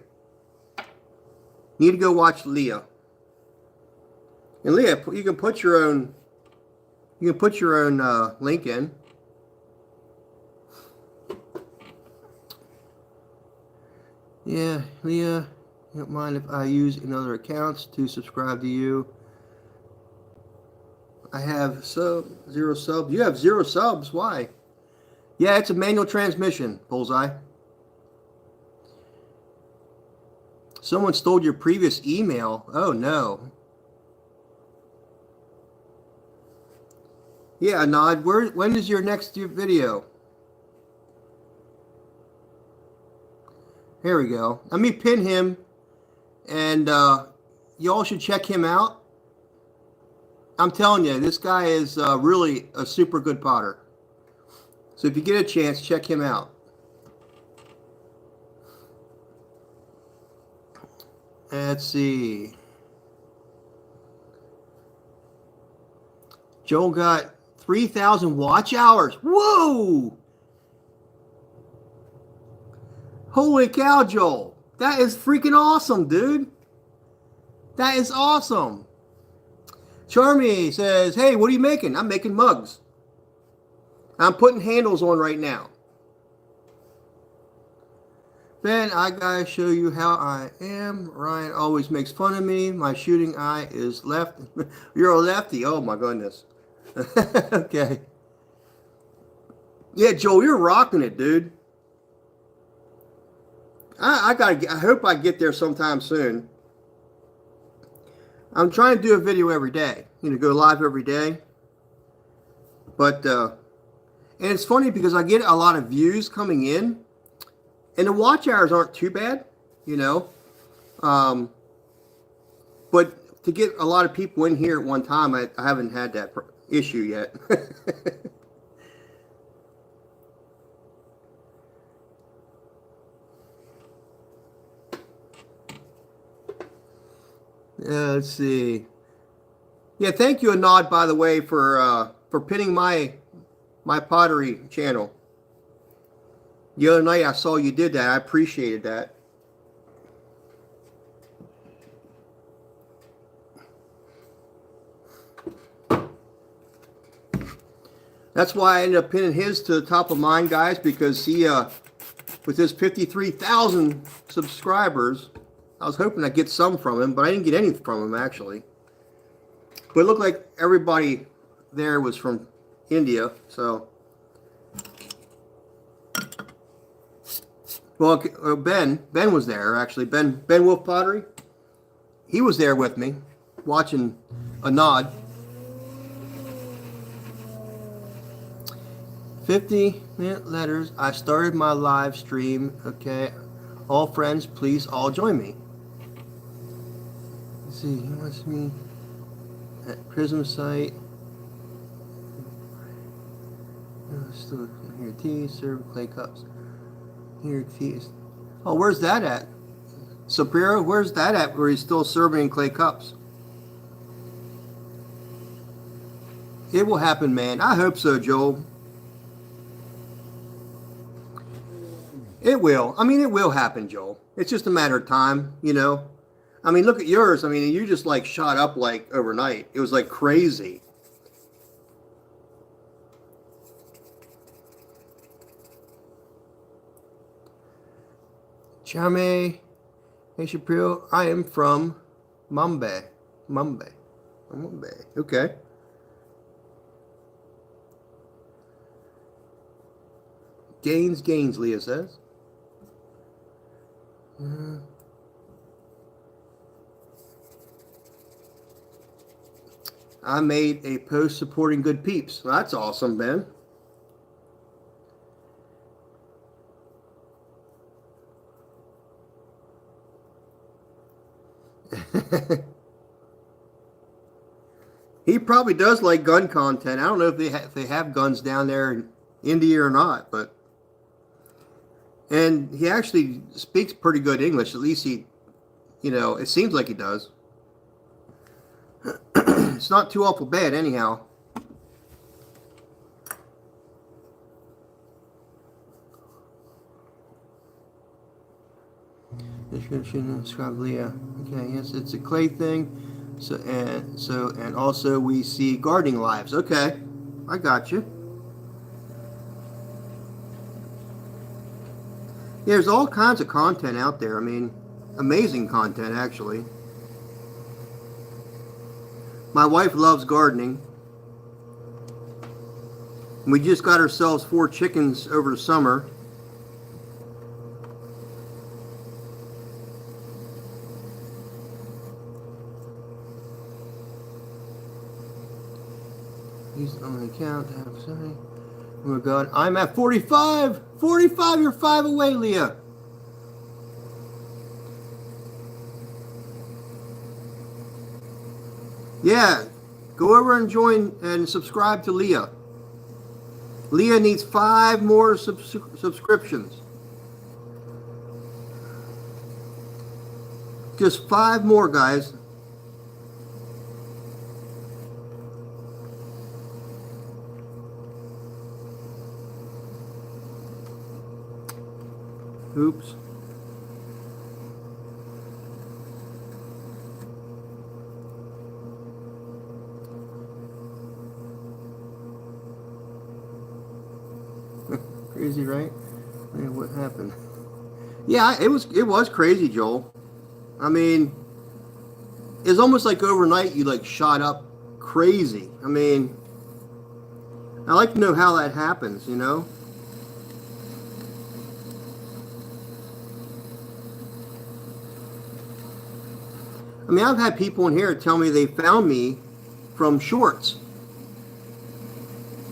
Need to go watch Leah. And Leah, you can put your own. You can put your own link in. Yeah, Leah, you don't mind if I use another accounts to subscribe to you. I have 0 subs. You have 0 subs. Why? Yeah, it's a manual transmission, Bullseye. Someone stole your previous email. Oh, no. Yeah, Nod. When is your next video? Here we go. Let me pin him, and y'all should check him out. I'm telling you, this guy is really a super good potter. So if you get a chance, check him out. Let's see. Joel got 3,000 watch hours. Whoa! Holy cow, Joel. That is freaking awesome, dude. That is awesome. Charmy says, hey, what are you making? I'm making mugs. I'm putting handles on right now. Ben, I gotta show you how I am. Ryan always makes fun of me. My shooting eye is left. You're a lefty. Oh my goodness. Okay. Yeah, Joel, you're rocking it, dude. I hope I get there sometime soon. I'm trying to do a video every day. You know, go live every day. But and it's funny because I get a lot of views coming in, and the watch hours aren't too bad, you know. But to get a lot of people in here at one time, I haven't had that issue yet. Let's see. Yeah, thank you, Anod, by the way, for pinning my pottery channel. The other night I saw you did that. I appreciated that. That's why I ended up pinning his to the top of mine, guys, because he, with his 53,000 subscribers, I was hoping I'd get some from him, but I didn't get any from him, actually. But it looked like everybody there was from India, so. Well, Ben was there, actually. Ben Wolf Pottery. He was there with me, watching a nod. 50-minute letters. I started my live stream. Okay. All friends, please all join me. Let's see. He wants me at Prism site. Still here. Tea, serve clay cups. Here, tea. Oh, where's that at? Sapiro, where's that at where he's still serving clay cups? It will happen, man. I hope so, Joel. It will. I mean, it will happen, Joel. It's just a matter of time, you know. I mean, look at yours. I mean, you just like shot up like overnight. It was like crazy. Chame, hey Shapiro, I am from Mumbai. Okay. Gains, Leah says. I made a post supporting Good Peeps. Well, that's awesome, Ben. He probably does like gun content. I don't know if they have guns down there in India or not, but and he actually speaks pretty good English. At least he, you know, it seems like he does. It's not too awful bad, anyhow. Description, describe Leah. Okay, yes, it's a clay thing. So and also we see gardening lives. Okay, I got you. Yeah, there's all kinds of content out there. I mean, amazing content, actually. My wife loves gardening. We just got ourselves 4 chickens over the summer. He's on the account. Sorry. Oh my God. I'm at 45. 45. You're 5 away, Leah. Yeah. Go over and join and subscribe to Leah. Leah needs 5 more subscriptions. Just 5 more, guys. Oops. Crazy, right? Man, what happened? Yeah, it was crazy, Joel. I mean, it's almost like overnight you like shot up crazy. I mean, I like to know how that happens, you know? I mean, I've had people in here tell me they found me from shorts,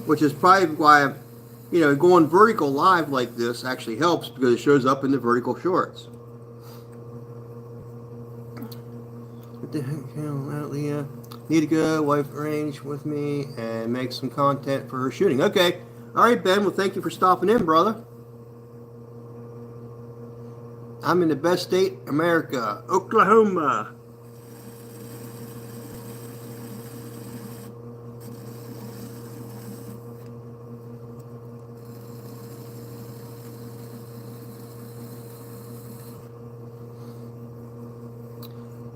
which is probably why, you know, going vertical live like this actually helps because it shows up in the vertical shorts. What the heck, Leah? Need to go. Wife arrange with me and make some content for her shooting. Okay. All right, Ben. Well, thank you for stopping in, brother. I'm in the best state, America, Oklahoma.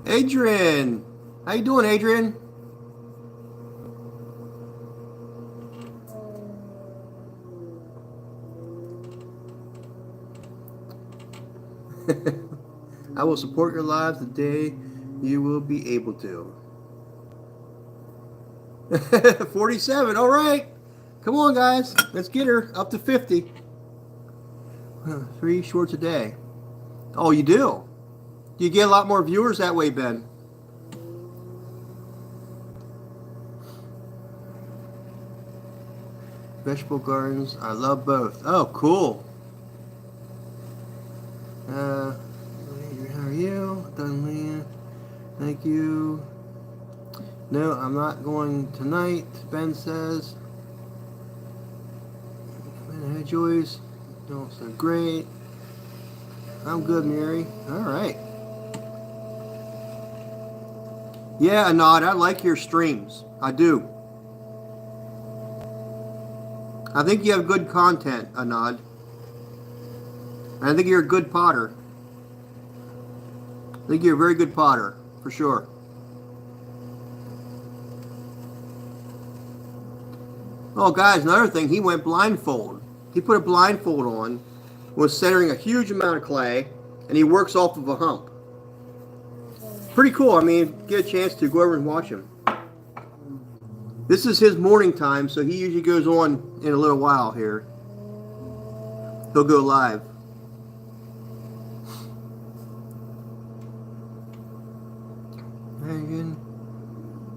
Adrian, how you doing, Adrian? I will support your lives the day you will be able to. 47, all right. Come on, guys. Let's get her up to 50. 3 shorts a day. Oh, you do? Do you get a lot more viewers that way, Ben? Vegetable gardens. I love both. Oh, cool. How are you? Done, thank you. No, I'm not going tonight, Ben says. Hey, Joyce. Don't so great. I'm good, Mary. All right. Yeah, Anod, I like your streams. I do. I think you have good content, Anod. I think you're a good potter. I think you're a very good potter, for sure. Oh, guys, another thing, he went blindfold. He put a blindfold on, was centering a huge amount of clay, and he works off of a hump. Pretty cool. I mean, get a chance to go over and watch him. This is his morning time, so he usually goes on in a little while here. He'll go live. Megan,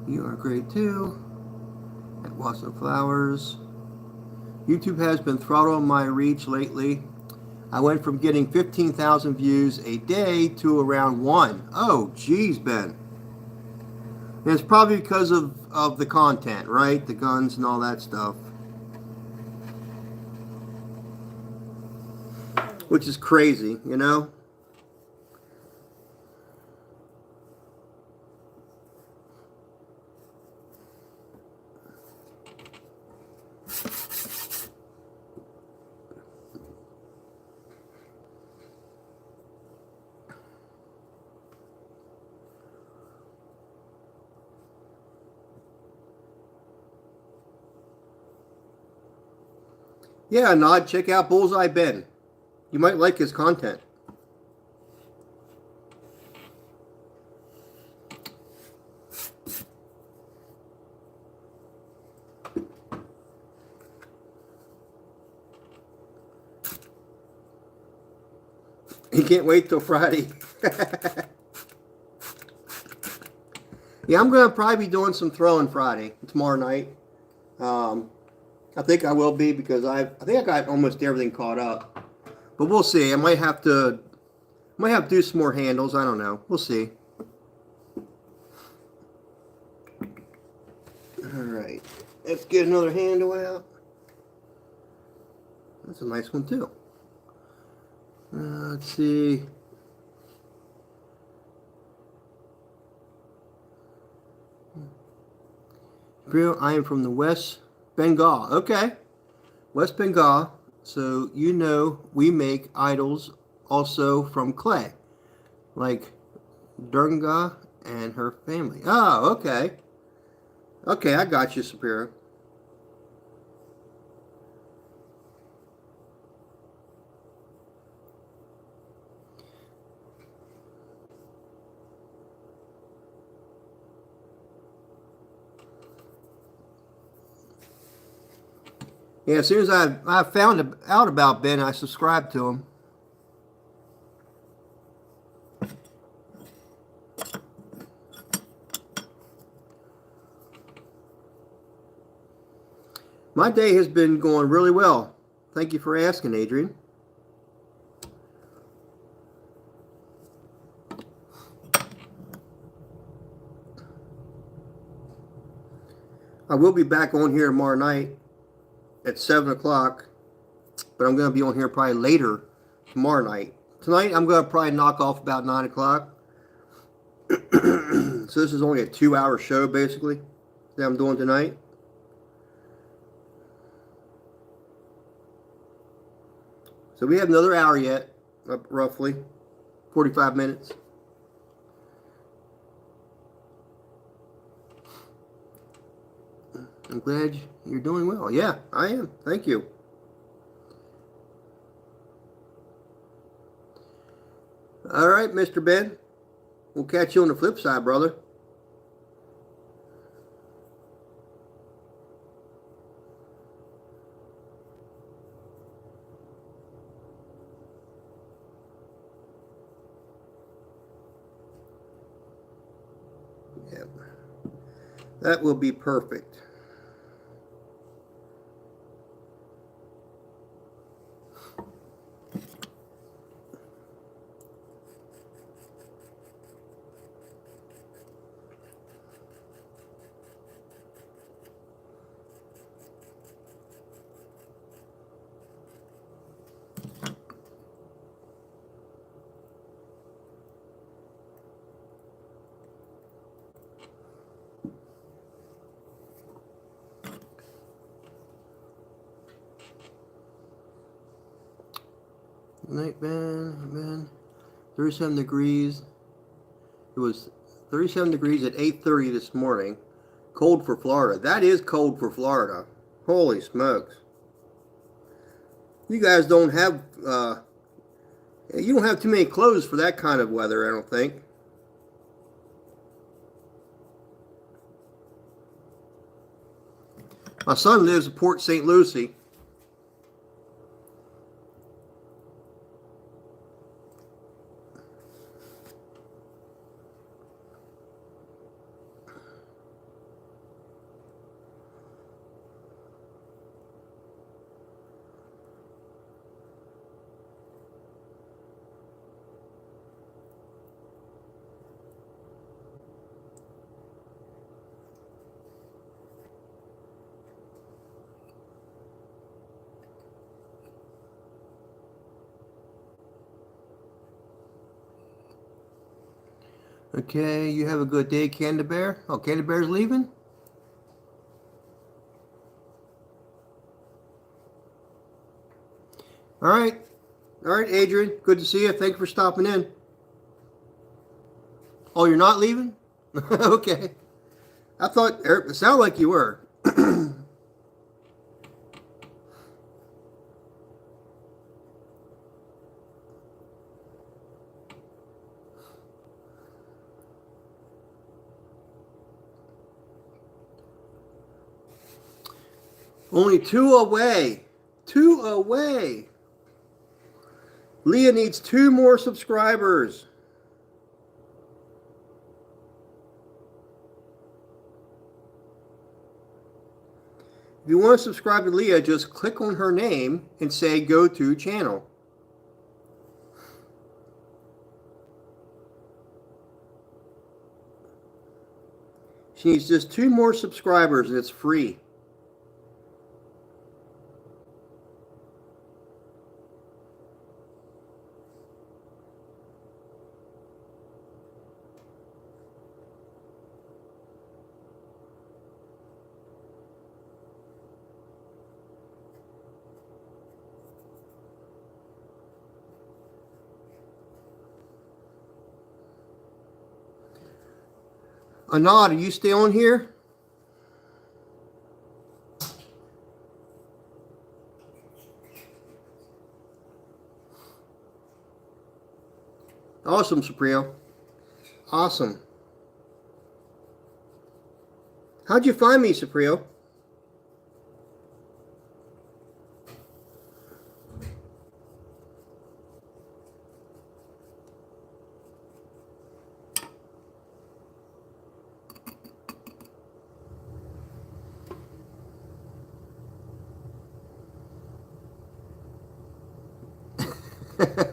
you are great too. At Watson Flowers. YouTube has been throttling my reach lately. I went from getting 15,000 views a day to around 1. Oh, geez, Ben. And it's probably because of the content, right? The guns and all that stuff. Which is crazy, you know? Yeah, Nod, check out Bullseye Ben. You might like his content. You can't wait till Friday. Yeah, I'm going to probably be doing some throwing Friday, tomorrow night. I think I will be because I think I got almost everything caught up. But we'll see. I might have to do some more handles. I don't know. We'll see. All right. Let's get another handle out. That's a nice one too. Let's see. I am from the West Bengal. Okay. West Bengal. So you know we make idols also from clay. Like Durga and her family. Oh, okay. Okay, I got you, Superior. Yeah, as soon as I found out about Ben, I subscribed to him. My day has been going really well. Thank you for asking, Adrian. I will be back on here tomorrow night at 7 o'clock, but I'm going to be on here probably later tomorrow night. Tonight, I'm going to probably knock off about 9 o'clock. So this is only a 2-hour show, basically, that I'm doing tonight. So we have another hour yet, roughly 45 minutes. I'm glad you're doing well. Yeah, I am. Thank you. All right, Mr. Ben. We'll catch you on the flip side, brother. Yeah. That will be perfect. Night, man. 37 degrees. It was 37 degrees at 8:30 this morning. Cold for Florida. That is cold for Florida. Holy smokes. You guys don't have, you don't have too many clothes for that kind of weather, I don't think. My son lives in Port St. Lucie. Okay, you have a good day, Candy Bear. Oh, Candy Bear's leaving? All right. All right, Adrian. Good to see you. Thank you for stopping in. Oh, you're not leaving? Okay. I thought, it sounded like you were. Only 2 away. 2 away. Leah needs 2 more subscribers. If you want to subscribe to Leah, just click on her name and say go to channel. She needs just 2 more subscribers and it's free. Anad, are you still on here? Awesome, Supriyo. Awesome. How'd you find me, Supriyo?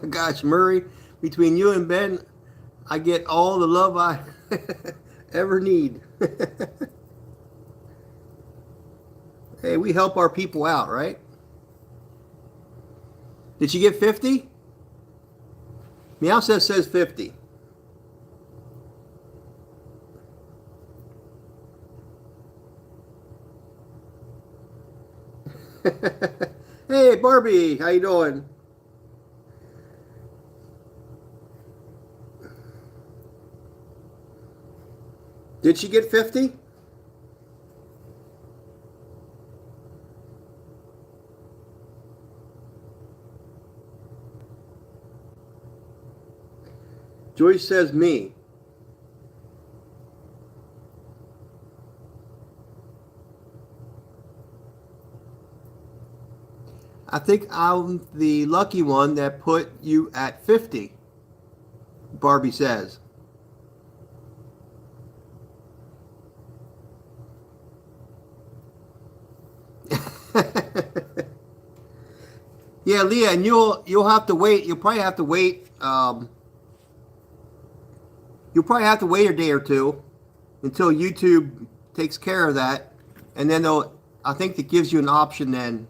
Gosh, Murray, between you and Ben, I get all the love I ever need. Hey, we help our people out, right? Did you get 50? Meow says 50. Hey, Barbie, how you doing? Did she get 50? Joyce says me. I think I'm the lucky one that put you at 50, Barbie says. Yeah, Leah, and you'll have to wait. You'll probably have to wait. You'll probably have to wait a day or two until YouTube takes care of that, and then they'll. I think that gives you an option then.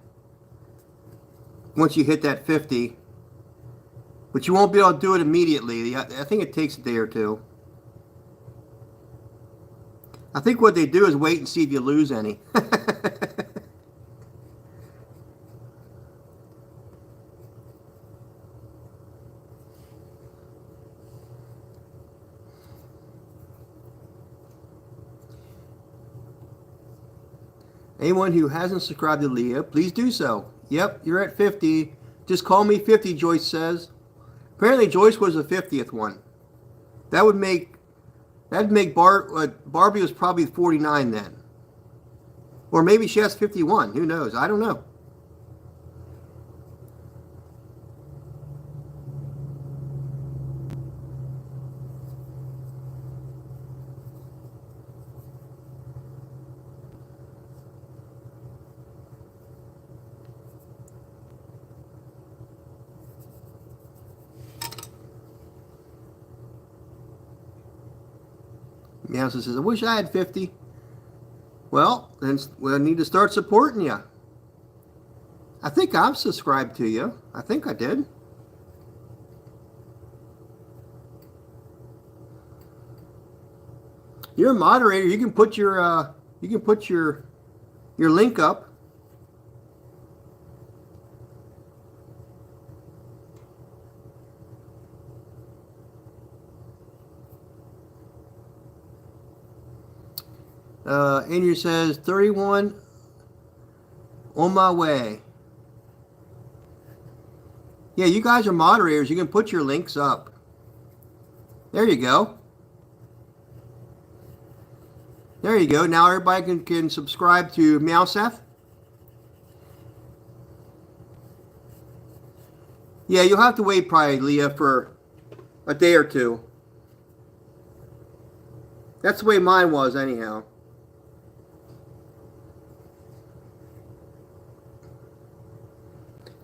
Once you hit that 50, but you won't be able to do it immediately. I think it takes a day or two. I think what they do is wait and see if you lose any. Anyone who hasn't subscribed to Leah, please do so. Yep, you're at 50. Just call me 50, Joyce says. Apparently Joyce was the 50th one. That'd make Barbie was probably 49 then. Or maybe she has 51. Who knows? I don't know. Meowsa says, I wish I had 50. Well, then we'll need to start supporting you. I think I'm subscribed to you. I think I did. You're a moderator. You can put your link up. Andrew says 31 on my way. Yeah, you guys are moderators. You can put your links up. There you go. There you go. Now everybody can subscribe to Meowseth. Yeah, you'll have to wait probably, Leah, for a day or two. That's the way mine was anyhow.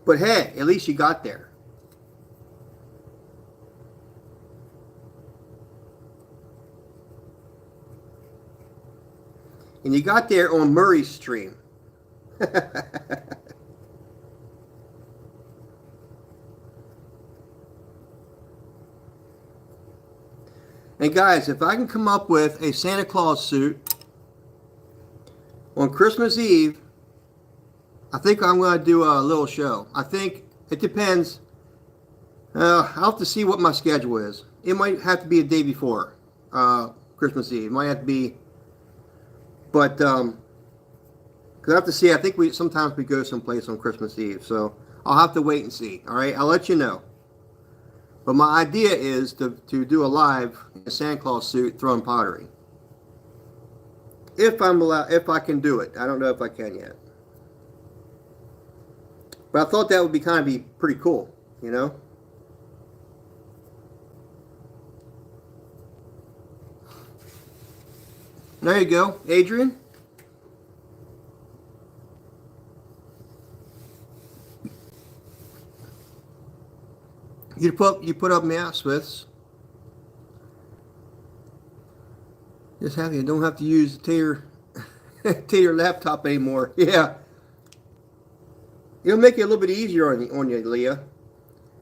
But hey, at least you got there. And you got there on Murray's stream. And guys, if I can come up with a Santa Claus suit on Christmas Eve, I think I'm going to do a little show. I think it depends. I'll have to see what my schedule is. It might have to be a day before Christmas Eve. It might have to be, but because I have to see. I think sometimes we go someplace on Christmas Eve, so I'll have to wait and see. All right, I'll let you know. But my idea is to do a live in a Santa Claus suit throwing pottery. If I'm allowed, if I can do it. I don't know if I can yet. But I thought that would be pretty cool, you know? There you go, Adrian. You put up maps with. Just have you don't have to use the tater. to your laptop anymore. Yeah. It'll make it a little bit easier on you, Leah.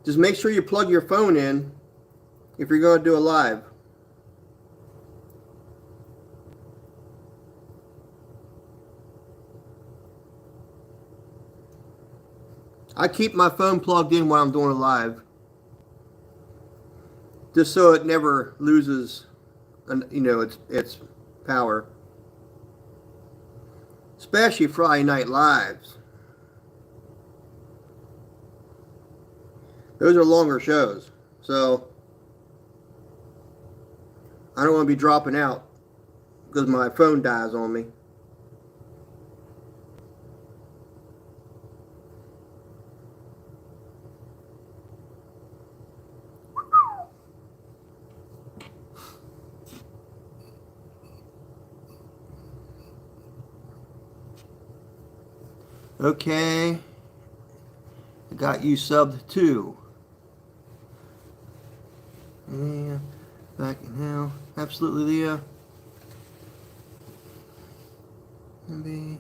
Just make sure you plug your phone in if you're going to do a live. I keep my phone plugged in while I'm doing a live, just so it never loses, its power. Especially Friday night lives. Those are longer shows, so I don't want to be dropping out because my phone dies on me. Okay, I got you subbed too. Yeah, back now, absolutely, Leah. Maybe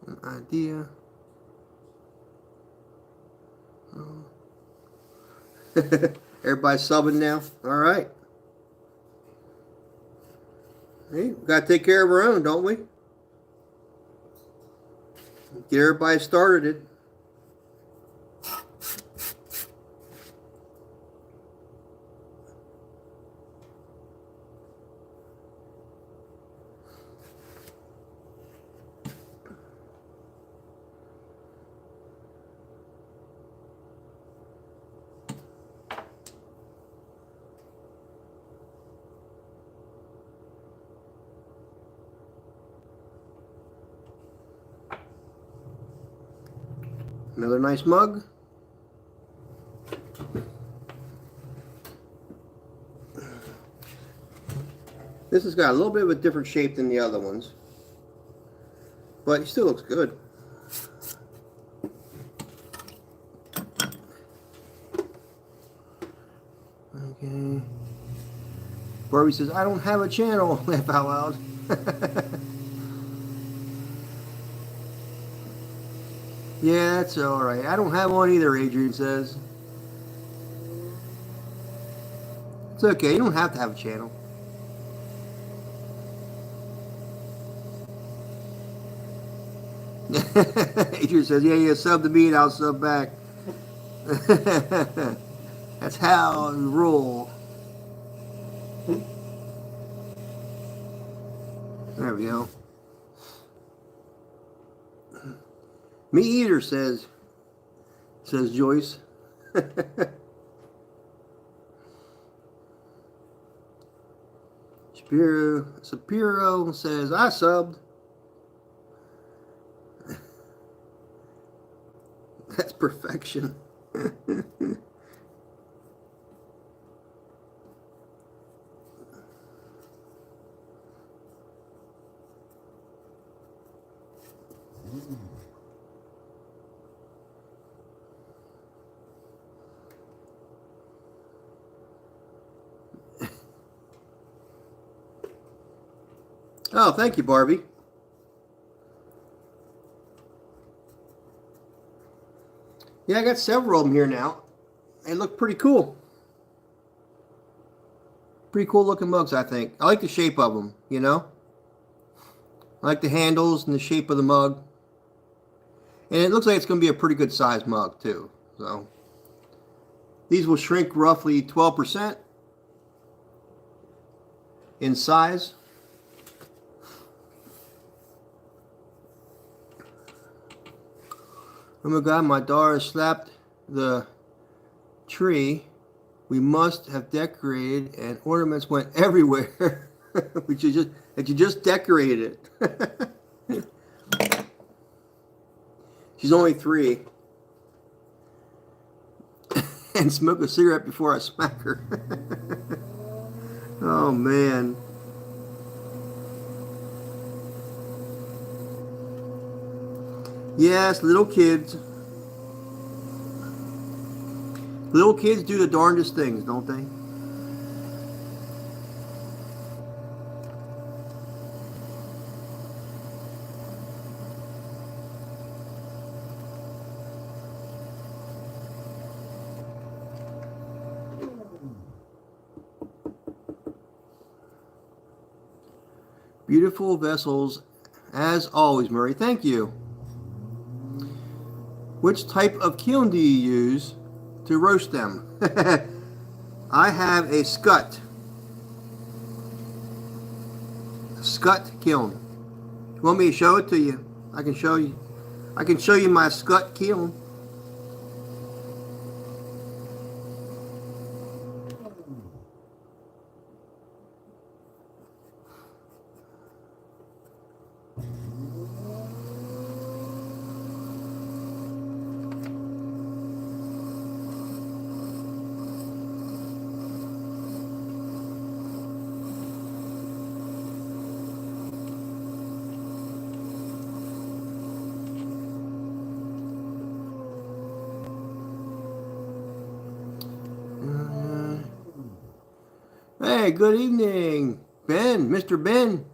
an idea. Oh. Everybody's subbing now. All right. Hey, we gotta take care of our own, don't we? Get everybody started. Another nice mug. This has got a little bit of a different shape than the other ones, but it still looks good. Okay. Barbie says, I don't have a channel. Laugh out loud. Yeah, that's alright. I don't have one either, Adrian says. It's okay, you don't have to have a channel. Adrian says, yeah, sub to me and I'll sub back. That's how we roll. There we go. Me either, says Joyce. Shapiro says, I subbed. That's perfection. Oh, thank you, Barbie. Yeah, I got several of them here now. They look pretty cool. Pretty cool looking mugs, I think. I like the shape of them, you know? I like the handles and the shape of the mug. And it looks like it's going to be a pretty good size mug, too. So, these will shrink roughly 12% in size. Oh my God, my daughter slapped the tree. We must have decorated and ornaments went everywhere. You just decorated it. She's only 3. And smoke a cigarette before I smack her. Oh man. Yes, little kids. Little kids do the darndest things, don't they? Beautiful vessels, as always, Murray. Thank you. Which type of kiln do you use to roast them? I have a scut kiln. You want me to show it to you? I can show you. I can show you my scut kiln. Hey, good evening, Ben, Mr. Ben.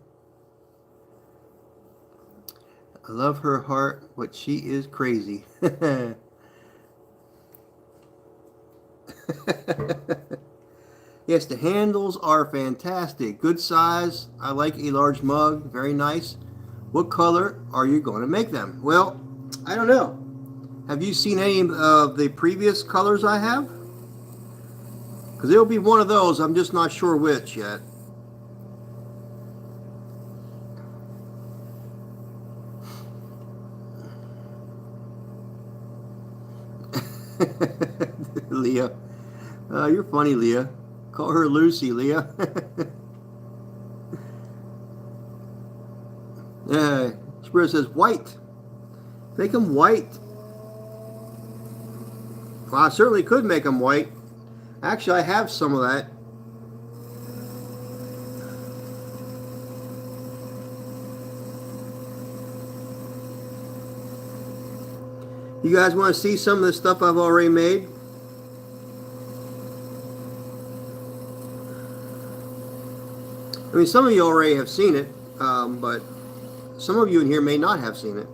I love her heart, but she is crazy. Yes, the handles are fantastic. Good size. I like a large mug. Very nice. What color are you going to make them? Well, I don't know. Have you seen any of the previous colors I have? Because it'll be one of those. I'm just not sure which yet. Leah. You're funny, Leah. Call her Lucy, Leah. Spirit says white. Make them white. Well, I certainly could make them white. Actually, I have some of that. You guys want to see some of the stuff I've already made? I mean, some of you already have seen it, but some of you in here may not have seen it.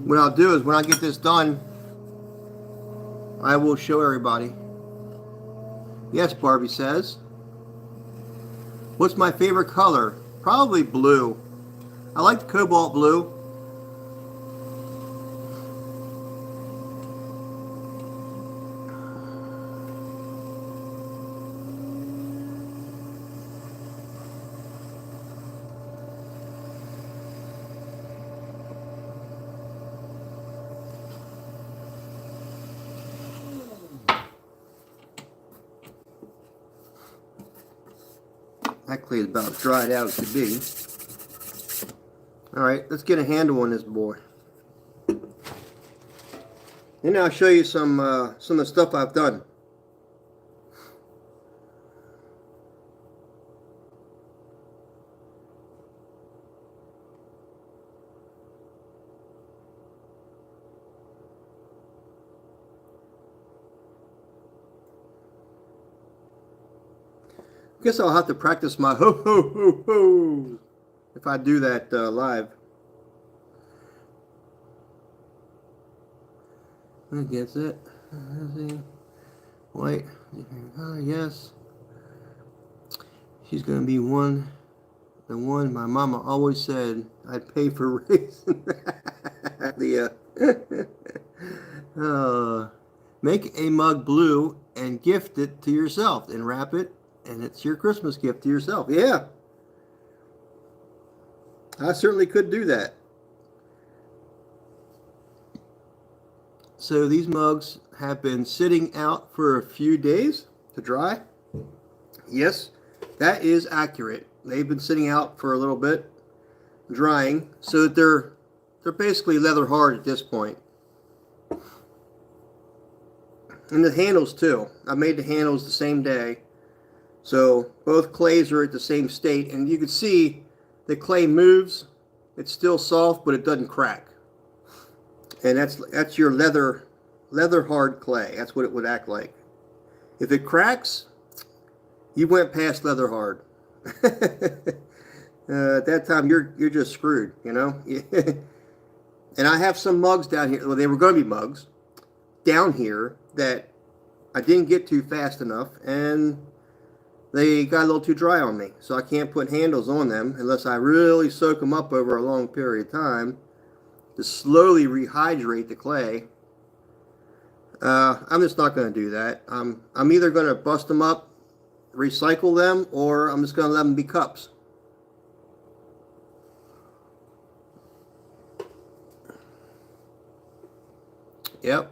What I'll do is when I get this done, I will show everybody. Yes, Barbie says. What's my favorite color? Probably blue. I like the cobalt blue. That clay is about as dried out as could be. Alright, let's get a handle on this boy. And I'll show you some of the stuff I've done. Guess I'll have to practice my ho ho ho ho if I do that live. I guess it. White. Yes. She's gonna be the one my mama always said I'd pay for raising. Make a mug blue and gift it to yourself and wrap it. And it's your Christmas gift to yourself. Yeah. I certainly could do that. So these mugs have been sitting out for a few days to dry. Yes, that is accurate. They've been sitting out for a little bit, drying, so that they're basically leather hard at this point. And the handles too. I made the handles the same day. So both clays are at the same state, and you can see the clay moves. It's still soft, but it doesn't crack. And that's your leather leather hard clay. That's what it would act like. If it cracks, you went past leather hard. At that time, you're just screwed, you know. And I have some mugs down here. Well, they were going to be mugs down here that I didn't get to fast enough, and they got a little too dry on me. So I can't put handles on them unless I really soak them up over a long period of time to slowly rehydrate the clay. I'm just not going to do that. I'm either going to bust them up, recycle them, or I'm just going to let them be cups. Yep.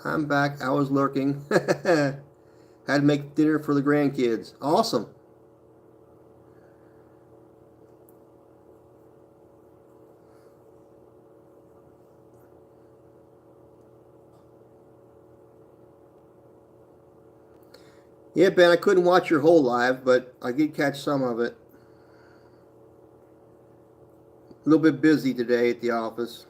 I'm back. I was lurking. Had to make dinner for the grandkids. Awesome. Yeah, Ben, I couldn't watch your whole live, but I did catch some of it. A little bit busy today at the office.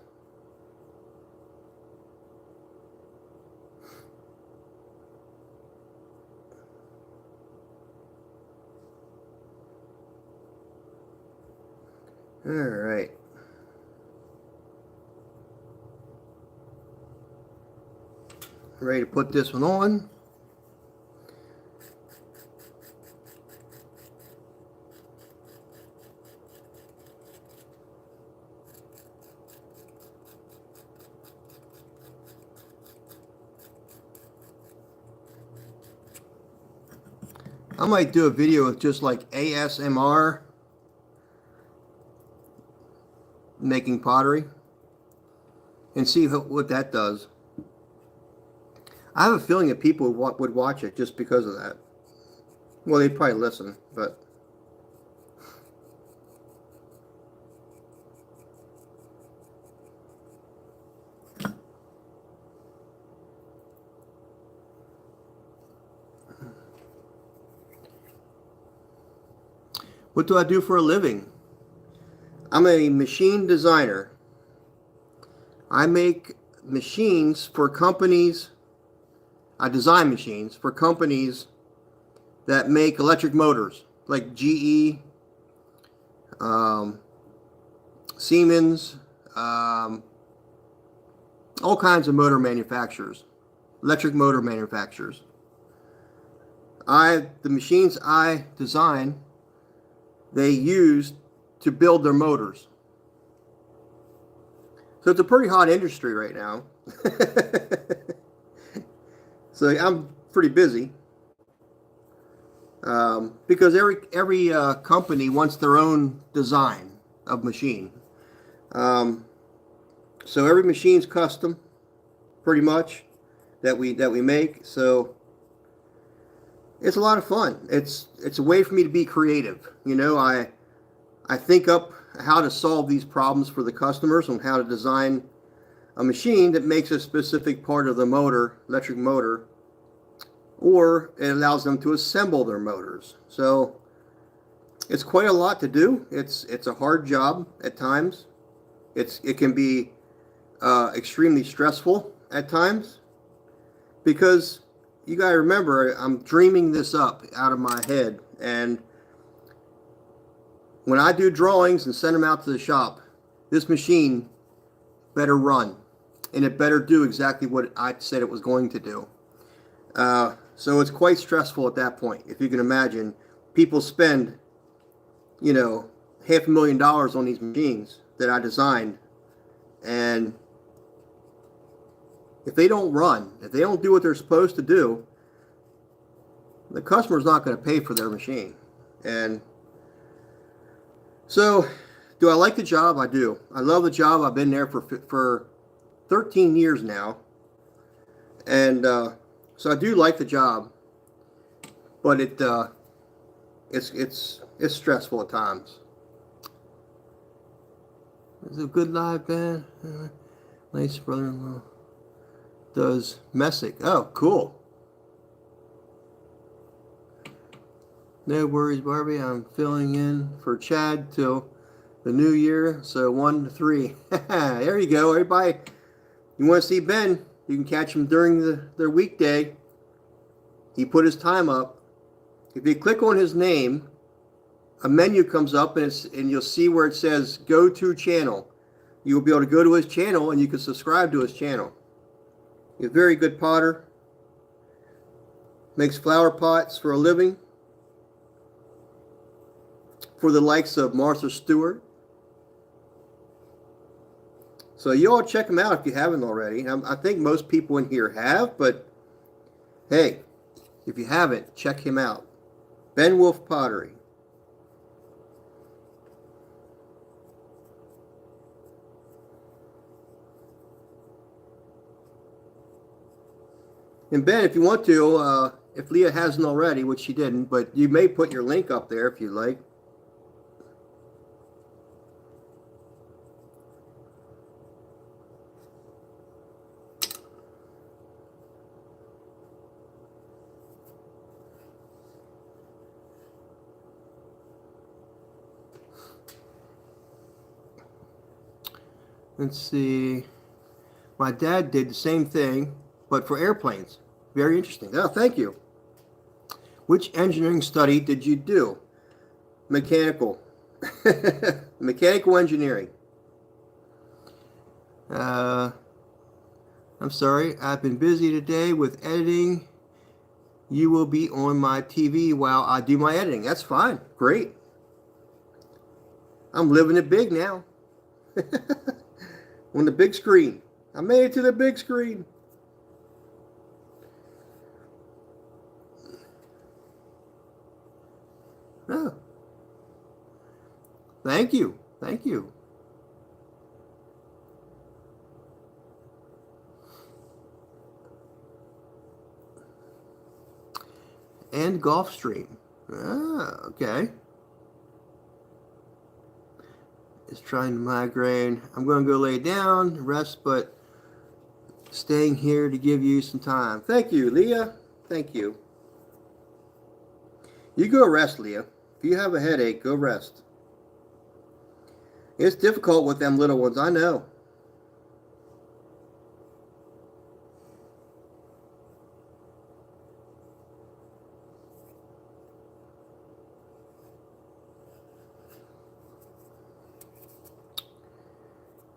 All right. Ready to put this one on. I might do a video with just like ASMR making pottery and see what that does. I have a feeling that people would watch it just because of that. Well, they'd probably listen, but what do I do for a living? I'm a machine designer. I make machines for companies. I design machines for companies that make electric motors, like GE, Siemens, all kinds of motor manufacturers, electric motor manufacturers. The machines I design, they use to build their motors. So it's a pretty hot industry right now. So I'm pretty busy because every company wants their own design of machine. So every machine's custom, pretty much, that we make. So it's a lot of fun. It's a way for me to be creative. You know, I think up how to solve these problems for the customers and how to design a machine that makes a specific part of the motor, electric motor, or it allows them to assemble their motors. So it's quite a lot to do. It's a hard job at times. It can be extremely stressful at times because you got to remember, I'm dreaming this up out of my head, and when I do drawings and send them out to the shop, this machine better run, and it better do exactly what I said it was going to do. So it's quite stressful at that point. If you can imagine, people spend, you know, $500,000 on these machines that I designed, and if they don't run, if they don't do what they're supposed to do, the customer's not going to pay for their machine. And so, do I like the job? I do. I love the job. I've been there for 13 years now, and so I do like the job, but it's stressful at times. It's a good live band. Nice brother-in-law does Messick. Oh, cool. No worries, Barbie. I'm filling in for Chad till the new year. So 1 to 3. There you go. Everybody, you want to see Ben, you can catch him during the weekday. He put his time up. If you click on his name, a menu comes up and you'll see where it says go to channel. You'll be able to go to his channel and you can subscribe to his channel. He's a very good potter. Makes flower pots for a living. For the likes of Martha Stewart. So you all check him out if you haven't already. I think most people in here have, but hey, if you haven't, check him out. Ben Wolf Pottery. And Ben, if you want to, if Leah hasn't already, which she didn't, but you may put your link up there if you'd like. Let's see. My dad did the same thing, but for airplanes. Very interesting. Oh, thank you. Which engineering study did you do? Mechanical. Mechanical engineering. I'm sorry. I've been busy today with editing. You will be on my TV while I do my editing. That's fine. Great. I'm living it big now. On the big screen. I made it to the big screen. Oh. Thank you. Thank you. And Gulfstream. Ah, okay. Is trying to migraine. I'm going to go lay down, rest, but staying here to give you some time. Thank you, Leah. Thank you. You go rest, Leah. If you have a headache, go rest. It's difficult with them little ones, I know.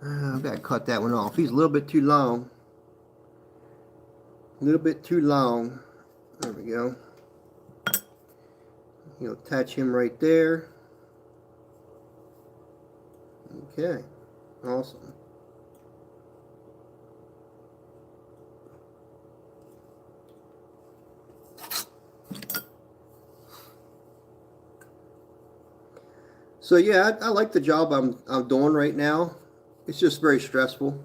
I've got to cut that one off. He's a little bit too long. A little bit too long. There we go. You'll attach him right there. Okay. Awesome. So yeah, I like the job I'm doing right now. It's just very stressful.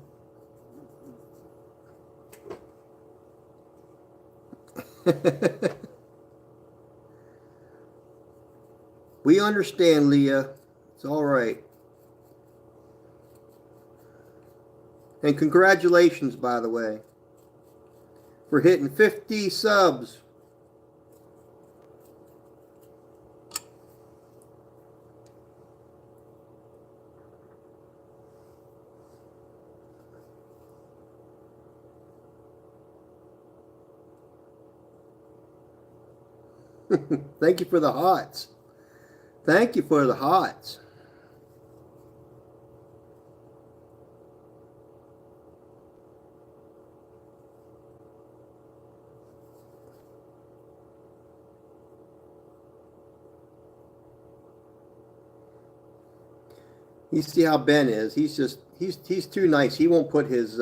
We understand, Leah. It's all right. And congratulations, by the way, for hitting 50 subs. Thank you for the hearts. Thank you for the hearts. You see how Ben is. He's too nice. He won't put his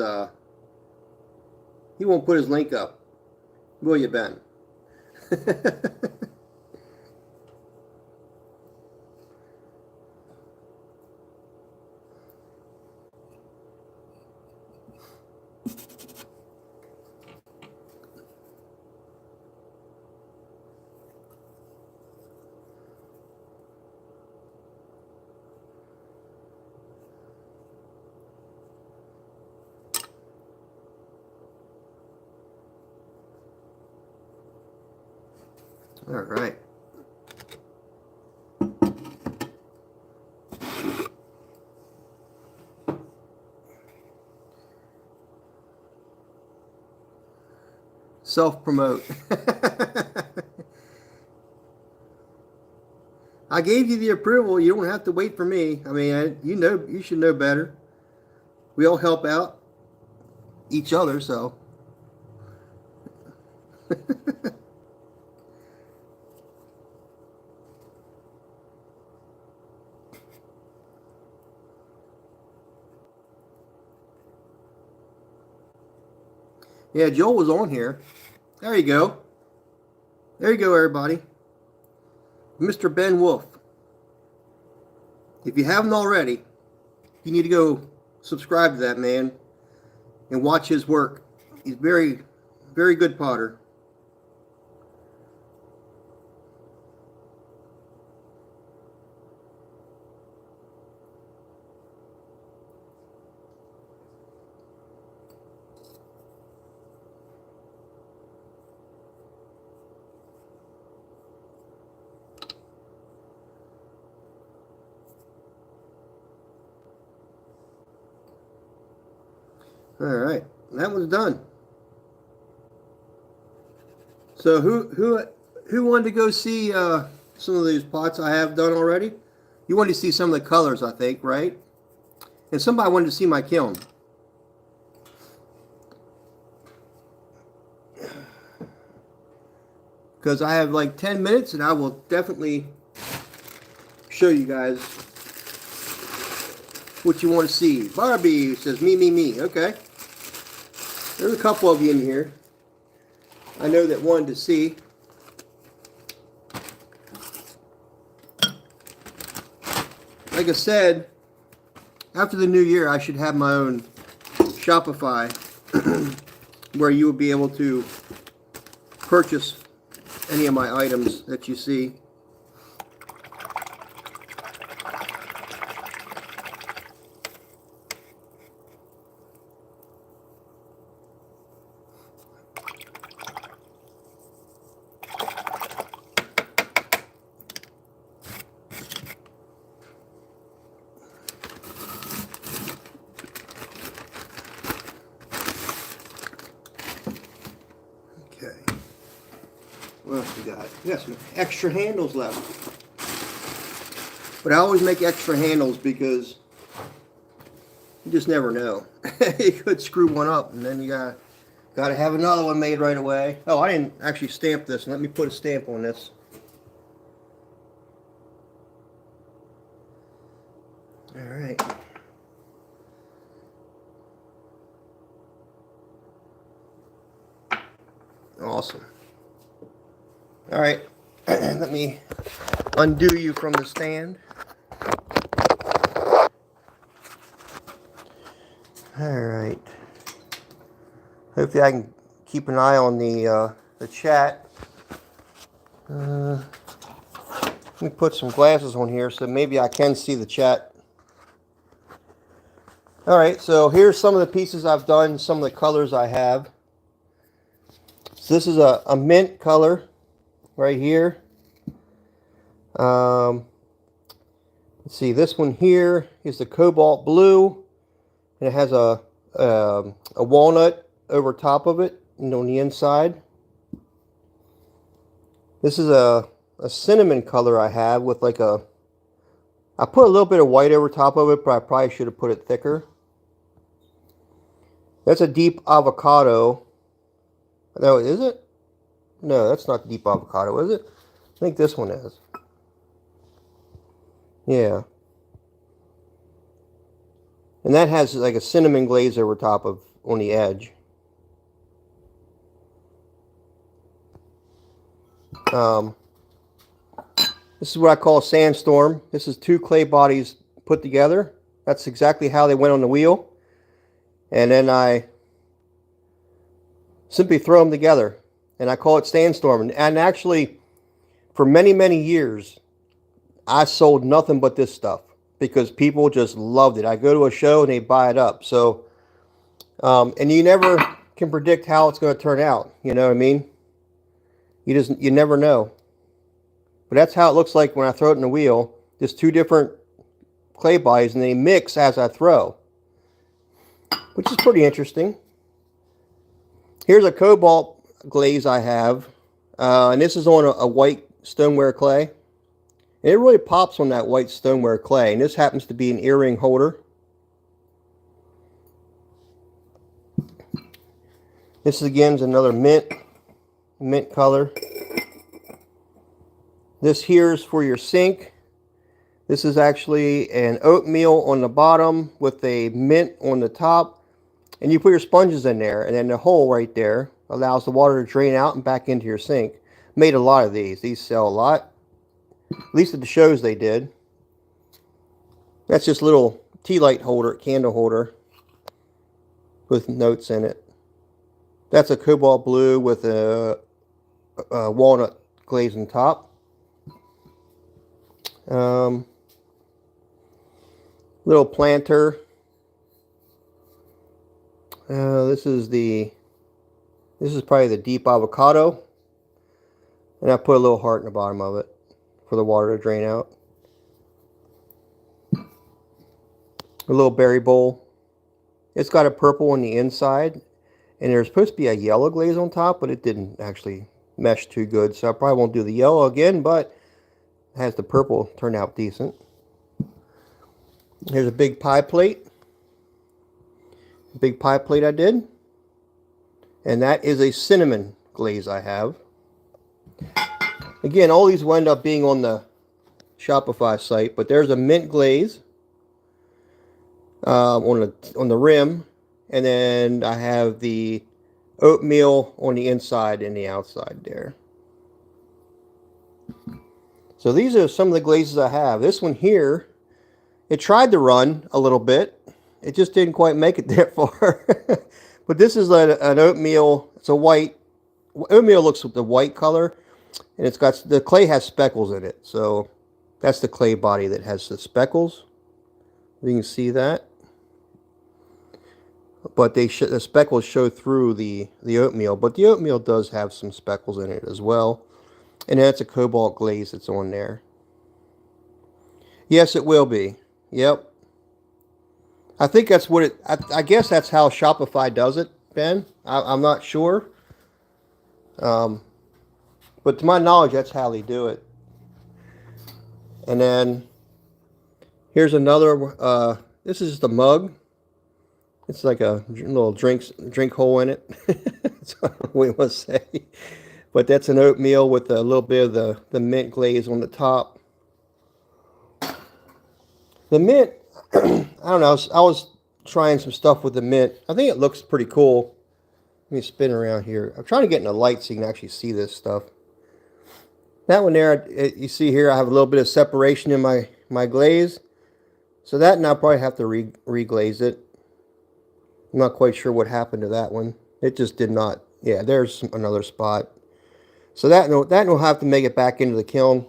link up. Will you, Ben? All right. Self-promote. I gave you the approval. You don't have to wait for me. I mean, you know, you should know better. We all help out each other, so. Yeah, Joel was on here. There you go. There you go, everybody. Mr. Ben Wolf. If you haven't already, you need to go subscribe to that man and watch his work. He's very, very good potter. All right, that one's done. So who wanted to go see some of these pots I have done already? You wanted to see some of the colors, I think, right? And somebody wanted to see my kiln. Because I have like 10 minutes and I will definitely show you guys what you want to see. Barbie says me. Okay. There's a couple of you in here I know that wanted to see. Like I said, after the new year I should have my own Shopify where you will be able to purchase any of my items that you see. What else we got? We got some extra handles left. But I always make extra handles because you just never know. You could screw one up and then you gotta have another one made right away. Oh, I didn't actually stamp this. Let me put a stamp on this. All right. Awesome. All right, let me undo you from the stand. All right. Hopefully I can keep an eye on the chat. Let me put some glasses on here so maybe I can see the chat. All right, so here's some of the pieces I've done, some of the colors I have. So this is a mint color. Right here. Let's see, this one here is the cobalt blue, and it has a walnut over top of it and on the inside. This is a cinnamon color I have with like I put a little bit of white over top of it, but I probably should have put it thicker. That's a deep avocado. No, is it? No, that's not deep avocado, is it? I think this one is. Yeah. And that has like a cinnamon glaze over top of on the edge. This is what I call a sandstorm. This is two clay bodies put together. That's exactly how they went on the wheel. And then I simply throw them together. And I call it sandstorm. And actually, for many, many years, I sold nothing but this stuff because people just loved it. I go to a show and they buy it up. So, and you never can predict how it's going to turn out. You know what I mean? You never know. But that's how it looks like when I throw it in the wheel. Just two different clay bodies and they mix as I throw, which is pretty interesting. Here's a cobalt glaze I have, and this is on a white stoneware clay. And it really pops on that white stoneware clay. And this happens to be an earring holder. This again is another mint color. This here is for your sink. This is actually an oatmeal on the bottom with a mint on the top. And you put your sponges in there, and then the hole right there allows the water to drain out and back into your sink. Made a lot of these. These sell a lot. At least at the shows they did. That's just a little tea light holder, candle holder with notes in it. That's a cobalt blue with a walnut glaze on top. Little planter. This is probably the deep avocado, and I put a little heart in the bottom of it for the water to drain out. A little berry bowl. It's got a purple on the inside, and there's supposed to be a yellow glaze on top, but it didn't actually mesh too good, so I probably won't do the yellow again, but it has the purple turned out decent. Here's a big pie plate. Big pie plate I did. And that is a cinnamon glaze I have. Again, all these will end up being on the Shopify site, but there's a mint glaze on the rim, and then I have the oatmeal on the inside and the outside there. So these are some of the glazes I have. This one here, it tried to run a little bit. It just didn't quite make it that far. But this is an oatmeal. It's a white. Oatmeal looks with the white color. And it's got, the clay has speckles in it. So that's the clay body that has the speckles. You can see that. But the speckles show through the oatmeal. But the oatmeal does have some speckles in it as well. And that's a cobalt glaze that's on there. Yes, it will be. Yep. I think that's what it... I guess that's how Shopify does it, Ben. I'm not sure. But to my knowledge, that's how they do it. And then here's another... this is just a mug. It's like a little drink hole in it. That's what we want to say. But that's an oatmeal with a little bit of the mint glaze on the top. The mint, I don't know, I was trying some stuff with the mint. I think it looks pretty cool. Let me spin around here. I'm trying to get in the light so you can actually see this stuff. That one there, you see here, I have a little bit of separation in my glaze. So that, and I'll probably have to reglaze it. I'm not quite sure what happened to that one. It just did not. Yeah, there's another spot. So that will have to make it back into the kiln.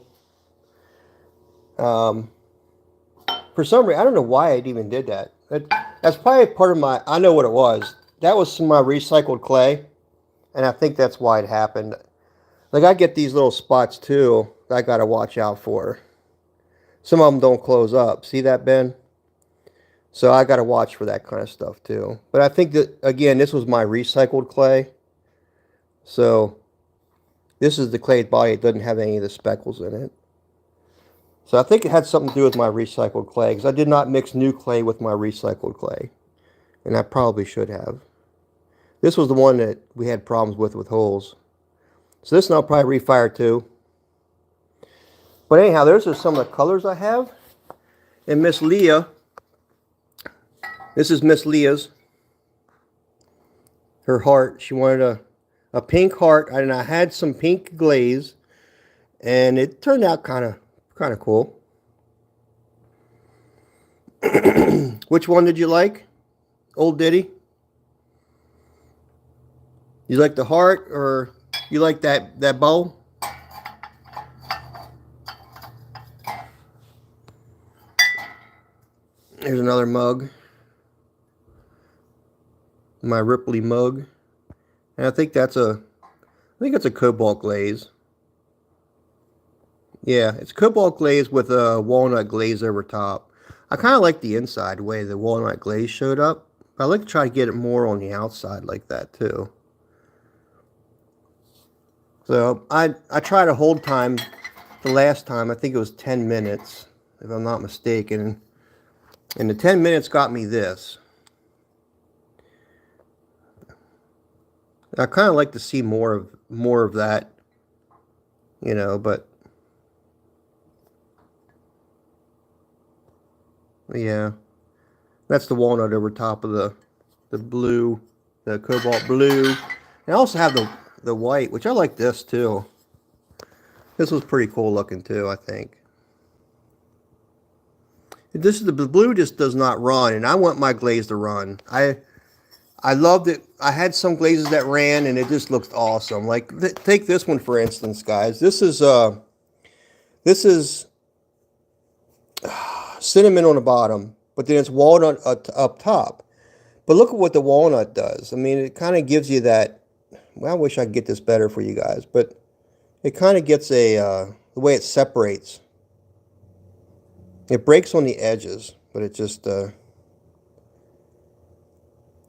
For some reason, I don't know why I even did that. That's probably part of my... I know what it was. That was some of my recycled clay. And I think that's why it happened. Like, I get these little spots, too, that I got to watch out for. Some of them don't close up. See that, Ben? So I got to watch for that kind of stuff, too. But I think that, again, this was my recycled clay. So this is the clay body. It doesn't have any of the speckles in it. So I think it had something to do with my recycled clay, because I did not mix new clay with my recycled clay. And I probably should have. This was the one that we had problems with holes. So this one I'll probably refire too. But anyhow, those are some of the colors I have. And Miss Leah, this is Miss Leah's. Her heart, she wanted a pink heart, and I had some pink glaze. And it turned out kind of cool. Which one did you like? Old Diddy? You like the heart, or you like that bow? Here's another mug. My Ripley mug. And I think that's a cobalt glaze. Yeah, it's cobalt glaze with a walnut glaze over top. I kind of like the inside, the way the walnut glaze showed up. I like to try to get it more on the outside like that too. So I tried to hold time the last time. I think it was 10 minutes, if I'm not mistaken. And the 10 minutes got me this. I kind of like to see more of that, you know, but yeah. That's the walnut over top of the blue, the cobalt blue. And I also have the white, which I like this too. This was pretty cool looking too, I think. This is the blue just does not run, and I want my glaze to run. I loved it. I had some glazes that ran, and it just looks awesome. Like take this one for instance, guys. This is cinnamon on the bottom, but then it's walnut up top. But look at what the walnut does. I mean, it kind of gives you that. Well, I wish I could get this better for you guys, but it kind of gets the way it separates. It breaks on the edges, but it just there.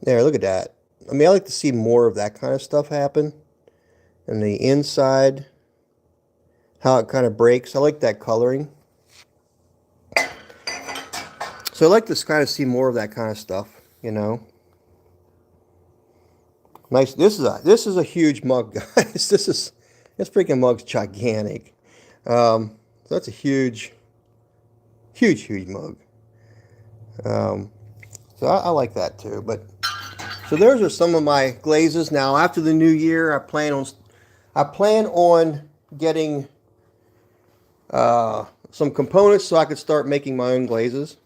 Look at that. I mean, I like to see more of that kind of stuff happen. And the inside, how it kind of breaks. I like that coloring. So I like to kind of see more of that kind of stuff, you know. Nice. This is a huge mug, guys. This freaking mug's gigantic. So that's a huge mug. So I like that too. But so those are some of my glazes. Now after the new year, I plan on getting some components so I could start making my own glazes.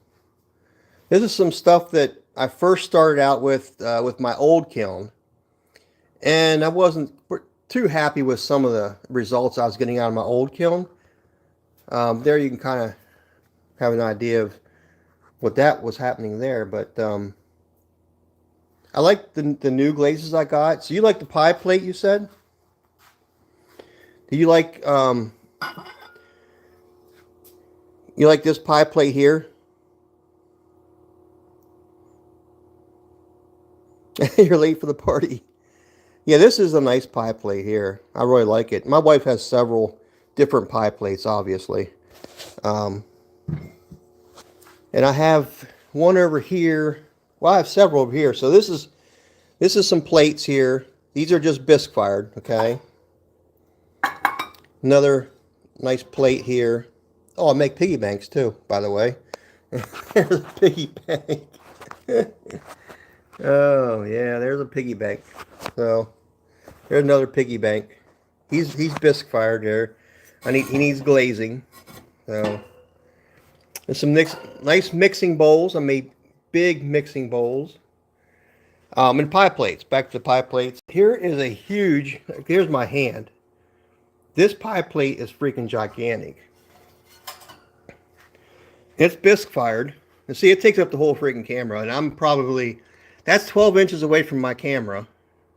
This is some stuff that I first started out with my old kiln, and I wasn't too happy with some of the results I was getting out of my old kiln. There you can kind of have an idea of what that was happening there, but I like the new glazes I got. So you like the pie plate, you said? Do you like this pie plate here? You're late for the party. Yeah, this is a nice pie plate here. I really like it. My wife has several different pie plates, obviously. And I have one over here. Well, I have several over here. So this is some plates here. These are just bisque fired, okay? Another nice plate here. Oh, I make piggy banks too, by the way. There's a piggy bank. Oh yeah, there's a piggy bank. So there's another piggy bank. He's bisque fired there. He needs glazing. So there's some nice mixing bowls. I made big mixing bowls. And pie plates. Back to the pie plates. Here is a huge. Here's my hand. This pie plate is freaking gigantic. It's bisque fired. And see, it takes up the whole freaking camera. And I'm probably, that's 12 inches away from my camera,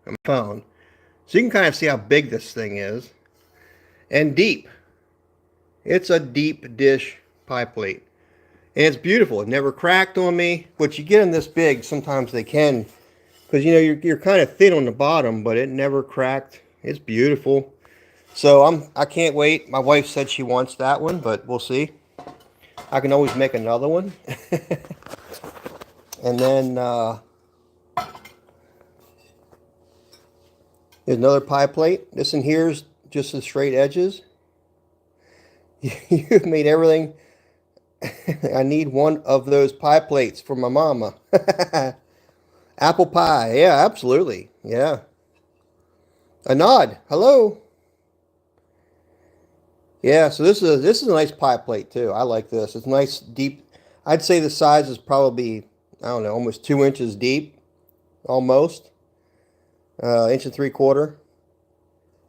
on my phone. So you can kind of see how big this thing is. And deep. It's a deep dish pie plate. And it's beautiful. It never cracked on me. But you get them this big, sometimes they can. Because, you know, you're kind of thin on the bottom, but it never cracked. It's beautiful. So I can't wait. My wife said she wants that one, but we'll see. I can always make another one. And then here's another pie plate. This in here's just the straight edges. You've made everything. I need one of those pie plates for my mama. Apple pie. Yeah, absolutely. Yeah. A nod. Hello. Yeah, so this is a nice pie plate too. I like this. It's nice, deep. I'd say the size is probably, I don't know, almost 2 inches deep. Almost. Inch and 3/4.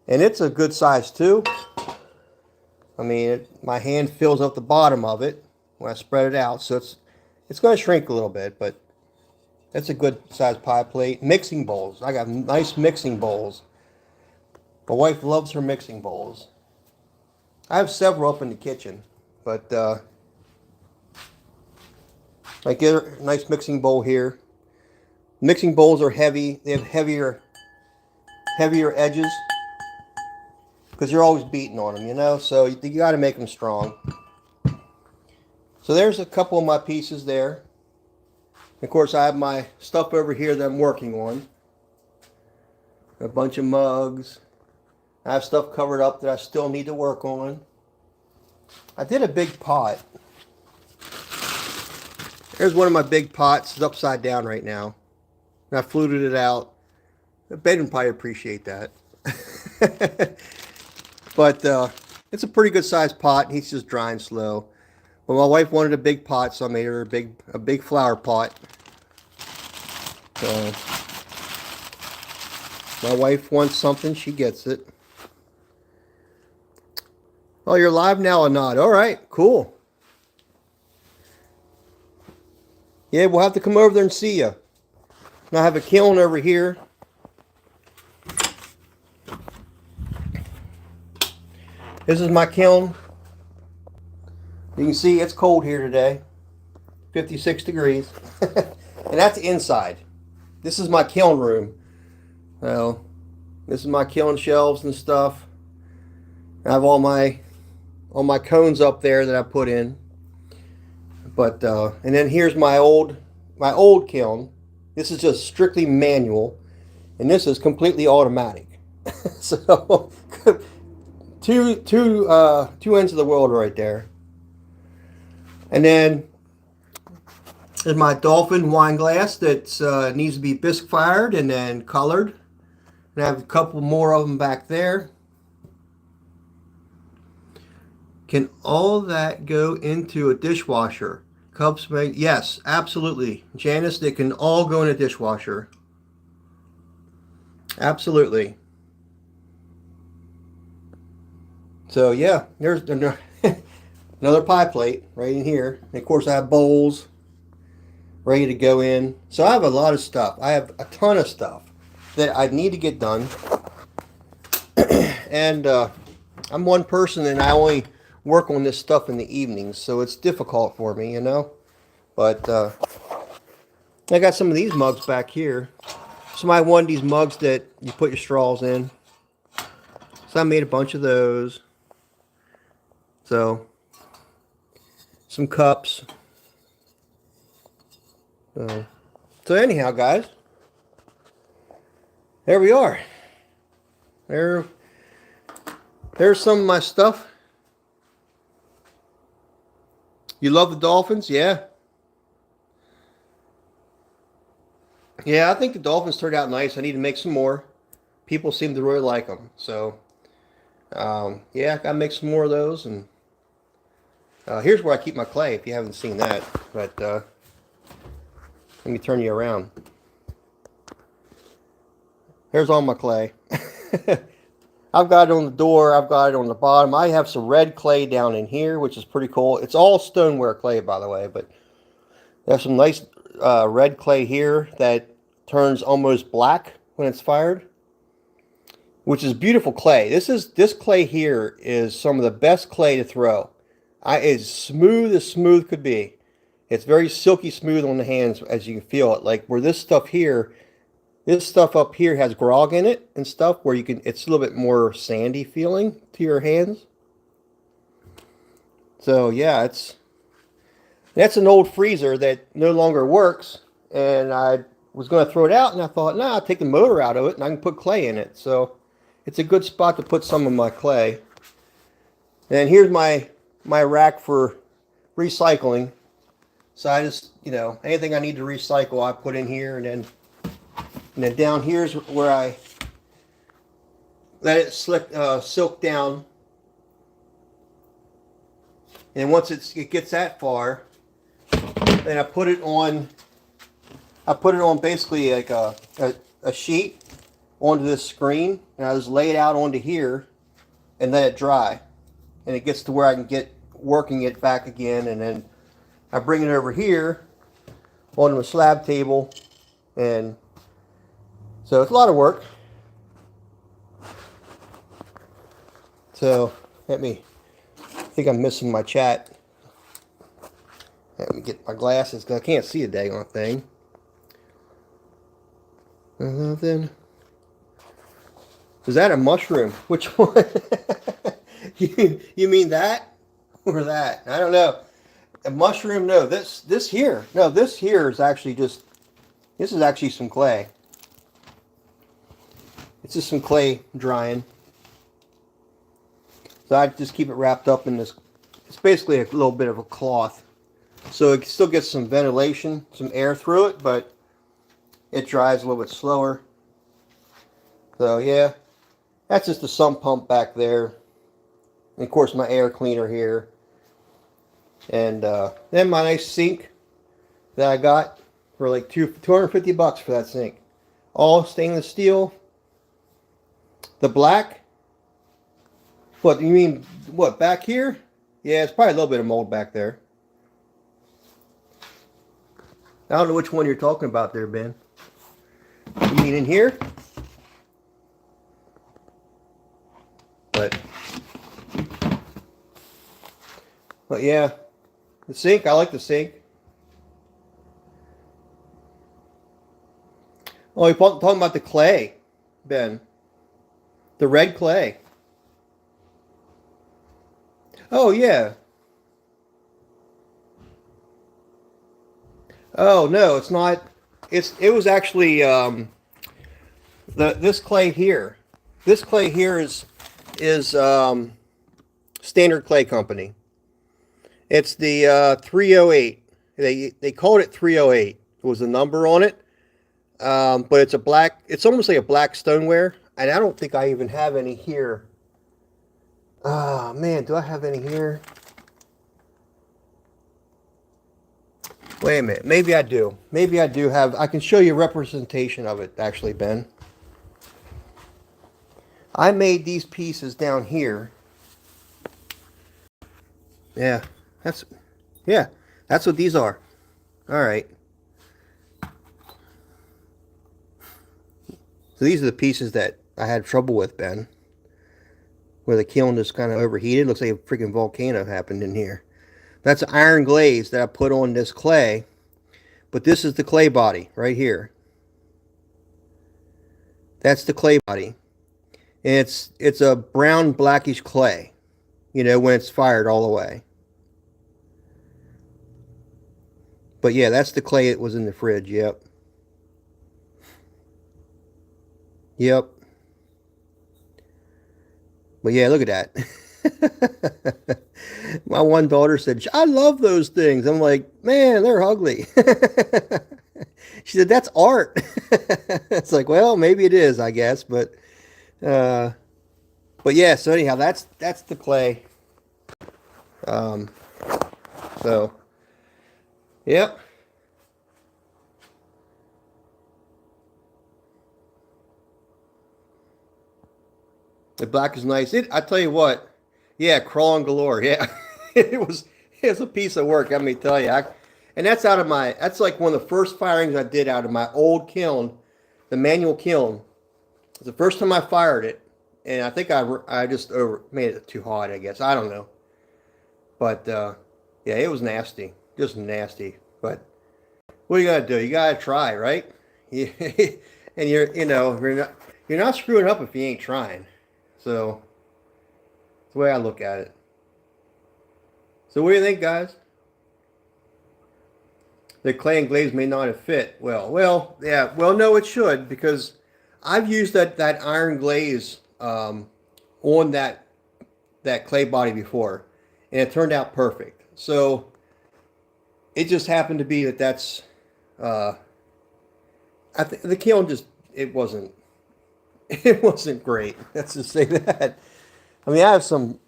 And it's a good size too. I mean, my hand fills up the bottom of it when I spread it out. So it's going to shrink a little bit, but that's a good size pie plate. Mixing bowls. I got nice mixing bowls. My wife loves her mixing bowls. I have several up in the kitchen, but I get a nice mixing bowl here. Mixing bowls are heavy. They have heavier edges. because you're always beating on them, you know. So you got to make them strong. So there's a couple of my pieces there. Of course, I have my stuff over here that I'm working on. A bunch of mugs. I have stuff covered up that I still need to work on. I did a big pot. There's one of my big pots. It's upside down right now. And I fluted it out. Ben would probably appreciate that. But it's a pretty good sized pot. He's just drying slow. But my wife wanted a big pot, so I made her a big flower pot. So my wife wants something, she gets it. Oh, you're live now or not? All right, cool. Yeah, we'll have to come over there and see you. I have a kiln over here. This is my kiln. You can see it's cold here today. 56 degrees. And that's inside. This is my kiln room. So, this is my kiln shelves and stuff. I have all my cones up there that I put in. But and then here's my old kiln. This is just strictly manual, and this is completely automatic. So two ends of the world right there. And then there's my dolphin wine glass that needs to be bisque fired and then colored. And I have a couple more of them back there. Can all that go into a dishwasher? Cups made? Yes, absolutely. Janice, they can all go in a dishwasher. Absolutely. So yeah, there's another pie plate right in here. And of course I have bowls ready to go in. So I have a lot of stuff. I have a ton of stuff that I need to get done. And I'm one person and I only work on this stuff in the evenings, so it's difficult for me, you know. But I got some of these mugs back here. Somebody wanted these mugs that you put your straws in, so I made a bunch of those. So some cups. So anyhow, guys, there we are. There's some of my stuff. You love the dolphins? Yeah. Yeah, I think the dolphins turned out nice. I need to make some more. People seem to really like them. So, yeah, I gotta make some more of those. And here's where I keep my clay, if you haven't seen that. But let me turn you around. Here's all my clay. I've got it on the door. I've got it on the bottom. I have some red clay down in here, which is pretty cool. It's all stoneware clay, by the way. But there's some nice red clay here that turns almost black when it's fired, which is beautiful clay. This clay here is some of the best clay to throw. It's smooth as smooth could be. It's very silky smooth on the hands, as you can feel it. Like where this stuff up here has grog in it and stuff, where it's a little bit more sandy feeling to your hands. So yeah, that's an old freezer that no longer works, and I was going to throw it out, and I thought, nah, I'll take the motor out of it and I can put clay in it. So it's a good spot to put some of my clay. And here's my rack for recycling. So I just, anything I need to recycle, I put in here, and then down here's where I let it silk down. And once it gets that far, then I put it on basically like a sheet onto this screen, and I just lay it out onto here and let it dry. And it gets to where I can get working it back again, and then I bring it over here onto a slab table, and so it's a lot of work. So I think I'm missing my chat. Let me get my glasses because I can't see a daggone thing. Then Is that a mushroom? Which one? You mean that or that? I don't know. A mushroom? No, this here. No, this here is actually just. This is actually some clay. It's just some clay drying. So I just keep it wrapped up in this. It's basically a little bit of a cloth, so it still gets some ventilation, some air through it, but it dries a little bit slower. So yeah, that's just the sump pump back there. And of course my air cleaner here. And then my nice sink that I got for like $250 for that sink. All stainless steel. The black. What, you mean, what, back here? Yeah, it's probably a little bit of mold back there. I don't know which one you're talking about there, Ben. You mean in here? But yeah, the sink, I like the sink. Oh, you're talking about the clay, Ben. The red clay. Oh, yeah. Oh, no, it's not. It was actually this clay here. This clay here is Standard Clay Company. It's the 308. They called it 308. It was a number on it. But it's a black, it's almost like a black stoneware. And I don't think I even have any here. Ah, man, do I have any here? Wait a minute, maybe I do. Maybe I do have, I can show you a representation of it, actually, Ben. I made these pieces down here. Yeah, that's what these are. All right. So these are the pieces that I had trouble with, Ben. Where the kiln just kind of overheated. Looks like a freaking volcano happened in here. That's iron glaze that I put on this clay. But this is the clay body right here. That's the clay body. And it's a brown blackish clay. You know, when it's fired all the way. But yeah, that's the clay that was in the fridge. Yep. Yep. But yeah, look at that. My one daughter said, I love those things. I'm like, man, they're ugly. She said, that's art. It's like, well, maybe it is, I guess. But yeah, so anyhow, that's the clay. So, yep. The black is nice. I tell you what, yeah, crawling galore. Yeah, it was a piece of work. Let me tell you. And that's that's like one of the first firings I did out of my old kiln, the manual kiln. It was the first time I fired it, and I think I just made it too hot. I guess I don't know, but yeah, it was nasty, just nasty. But what are you gonna do? You gotta try, right? And you're not screwing up if you ain't trying. So, that's the way I look at it. So what do you think, guys? The clay and glaze may not have fit. Well, yeah. Well, no, it should, because I've used that iron glaze on that clay body before, and it turned out perfect. So it just happened to be that's I think the kiln just it wasn't great. Let's just say that. I mean,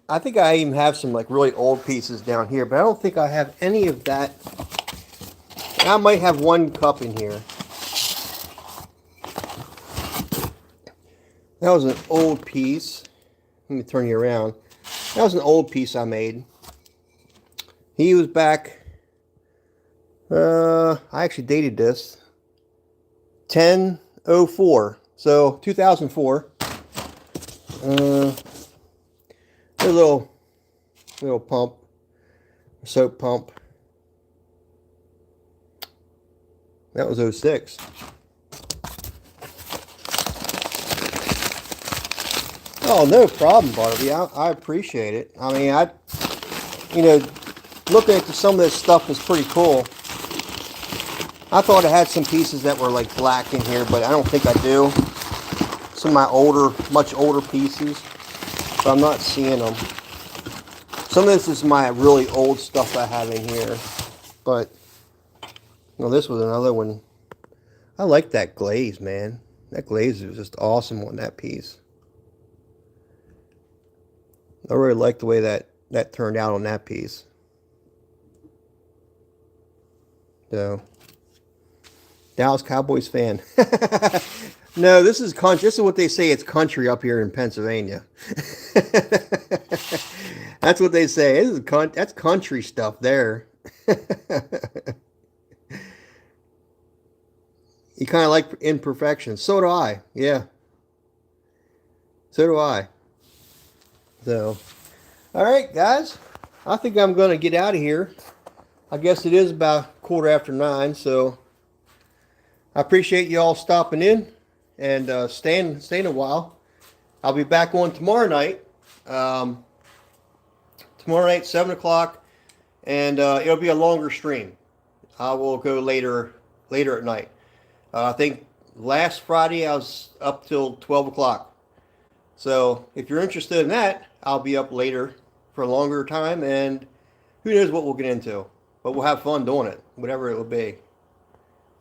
I think I even have some like really old pieces down here, but I don't think I have any of that. I might have one cup in here. That was an old piece. Let me turn you around. That was an old piece I made. He was back, I actually dated this. 10/04. So 2004. A little pump, soap pump. That was 06. Oh, no problem, Barbie. I appreciate it. I mean, you know, looking at some of this stuff is pretty cool. I thought I had some pieces that were like black in here, but I don't think I do. Some of my much older pieces, but I'm not seeing them. Some of this is my really old stuff I have in here, but this was another one. I like that glaze, man. That glaze is just awesome on that piece. I really like the way that turned out on that piece. So, Dallas Cowboys fan. No, this is country. This is what they say. It's country up here in Pennsylvania. That's what they say. That's country stuff there. You kind of like imperfections. So do I. Yeah. So do I. So, all right, guys. I think I'm going to get out of here. I guess it is about 9:15, so I appreciate you all stopping in and staying a while. I'll be back on tomorrow night. Tomorrow night, 7 o'clock, and it'll be a longer stream. I will go later at night. I think last Friday I was up till 12 o'clock. So if you're interested in that, I'll be up later for a longer time, and who knows what we'll get into. But we'll have fun doing it, whatever it will be.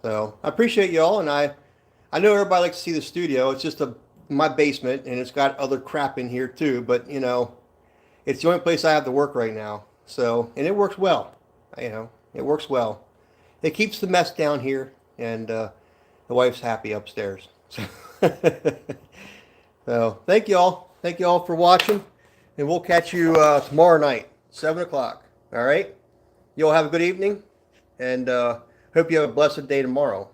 So I appreciate y'all, and I know everybody likes to see the studio. It's just my basement, and it's got other crap in here too. But it's the only place I have to work right now. So, and it works well. It works well. It keeps the mess down here, and the wife's happy upstairs. So thank y'all. Thank y'all for watching, and we'll catch you tomorrow night, 7 o'clock. All right. You all have a good evening, and hope you have a blessed day tomorrow.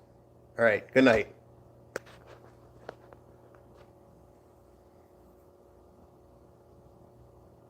All right. Good night.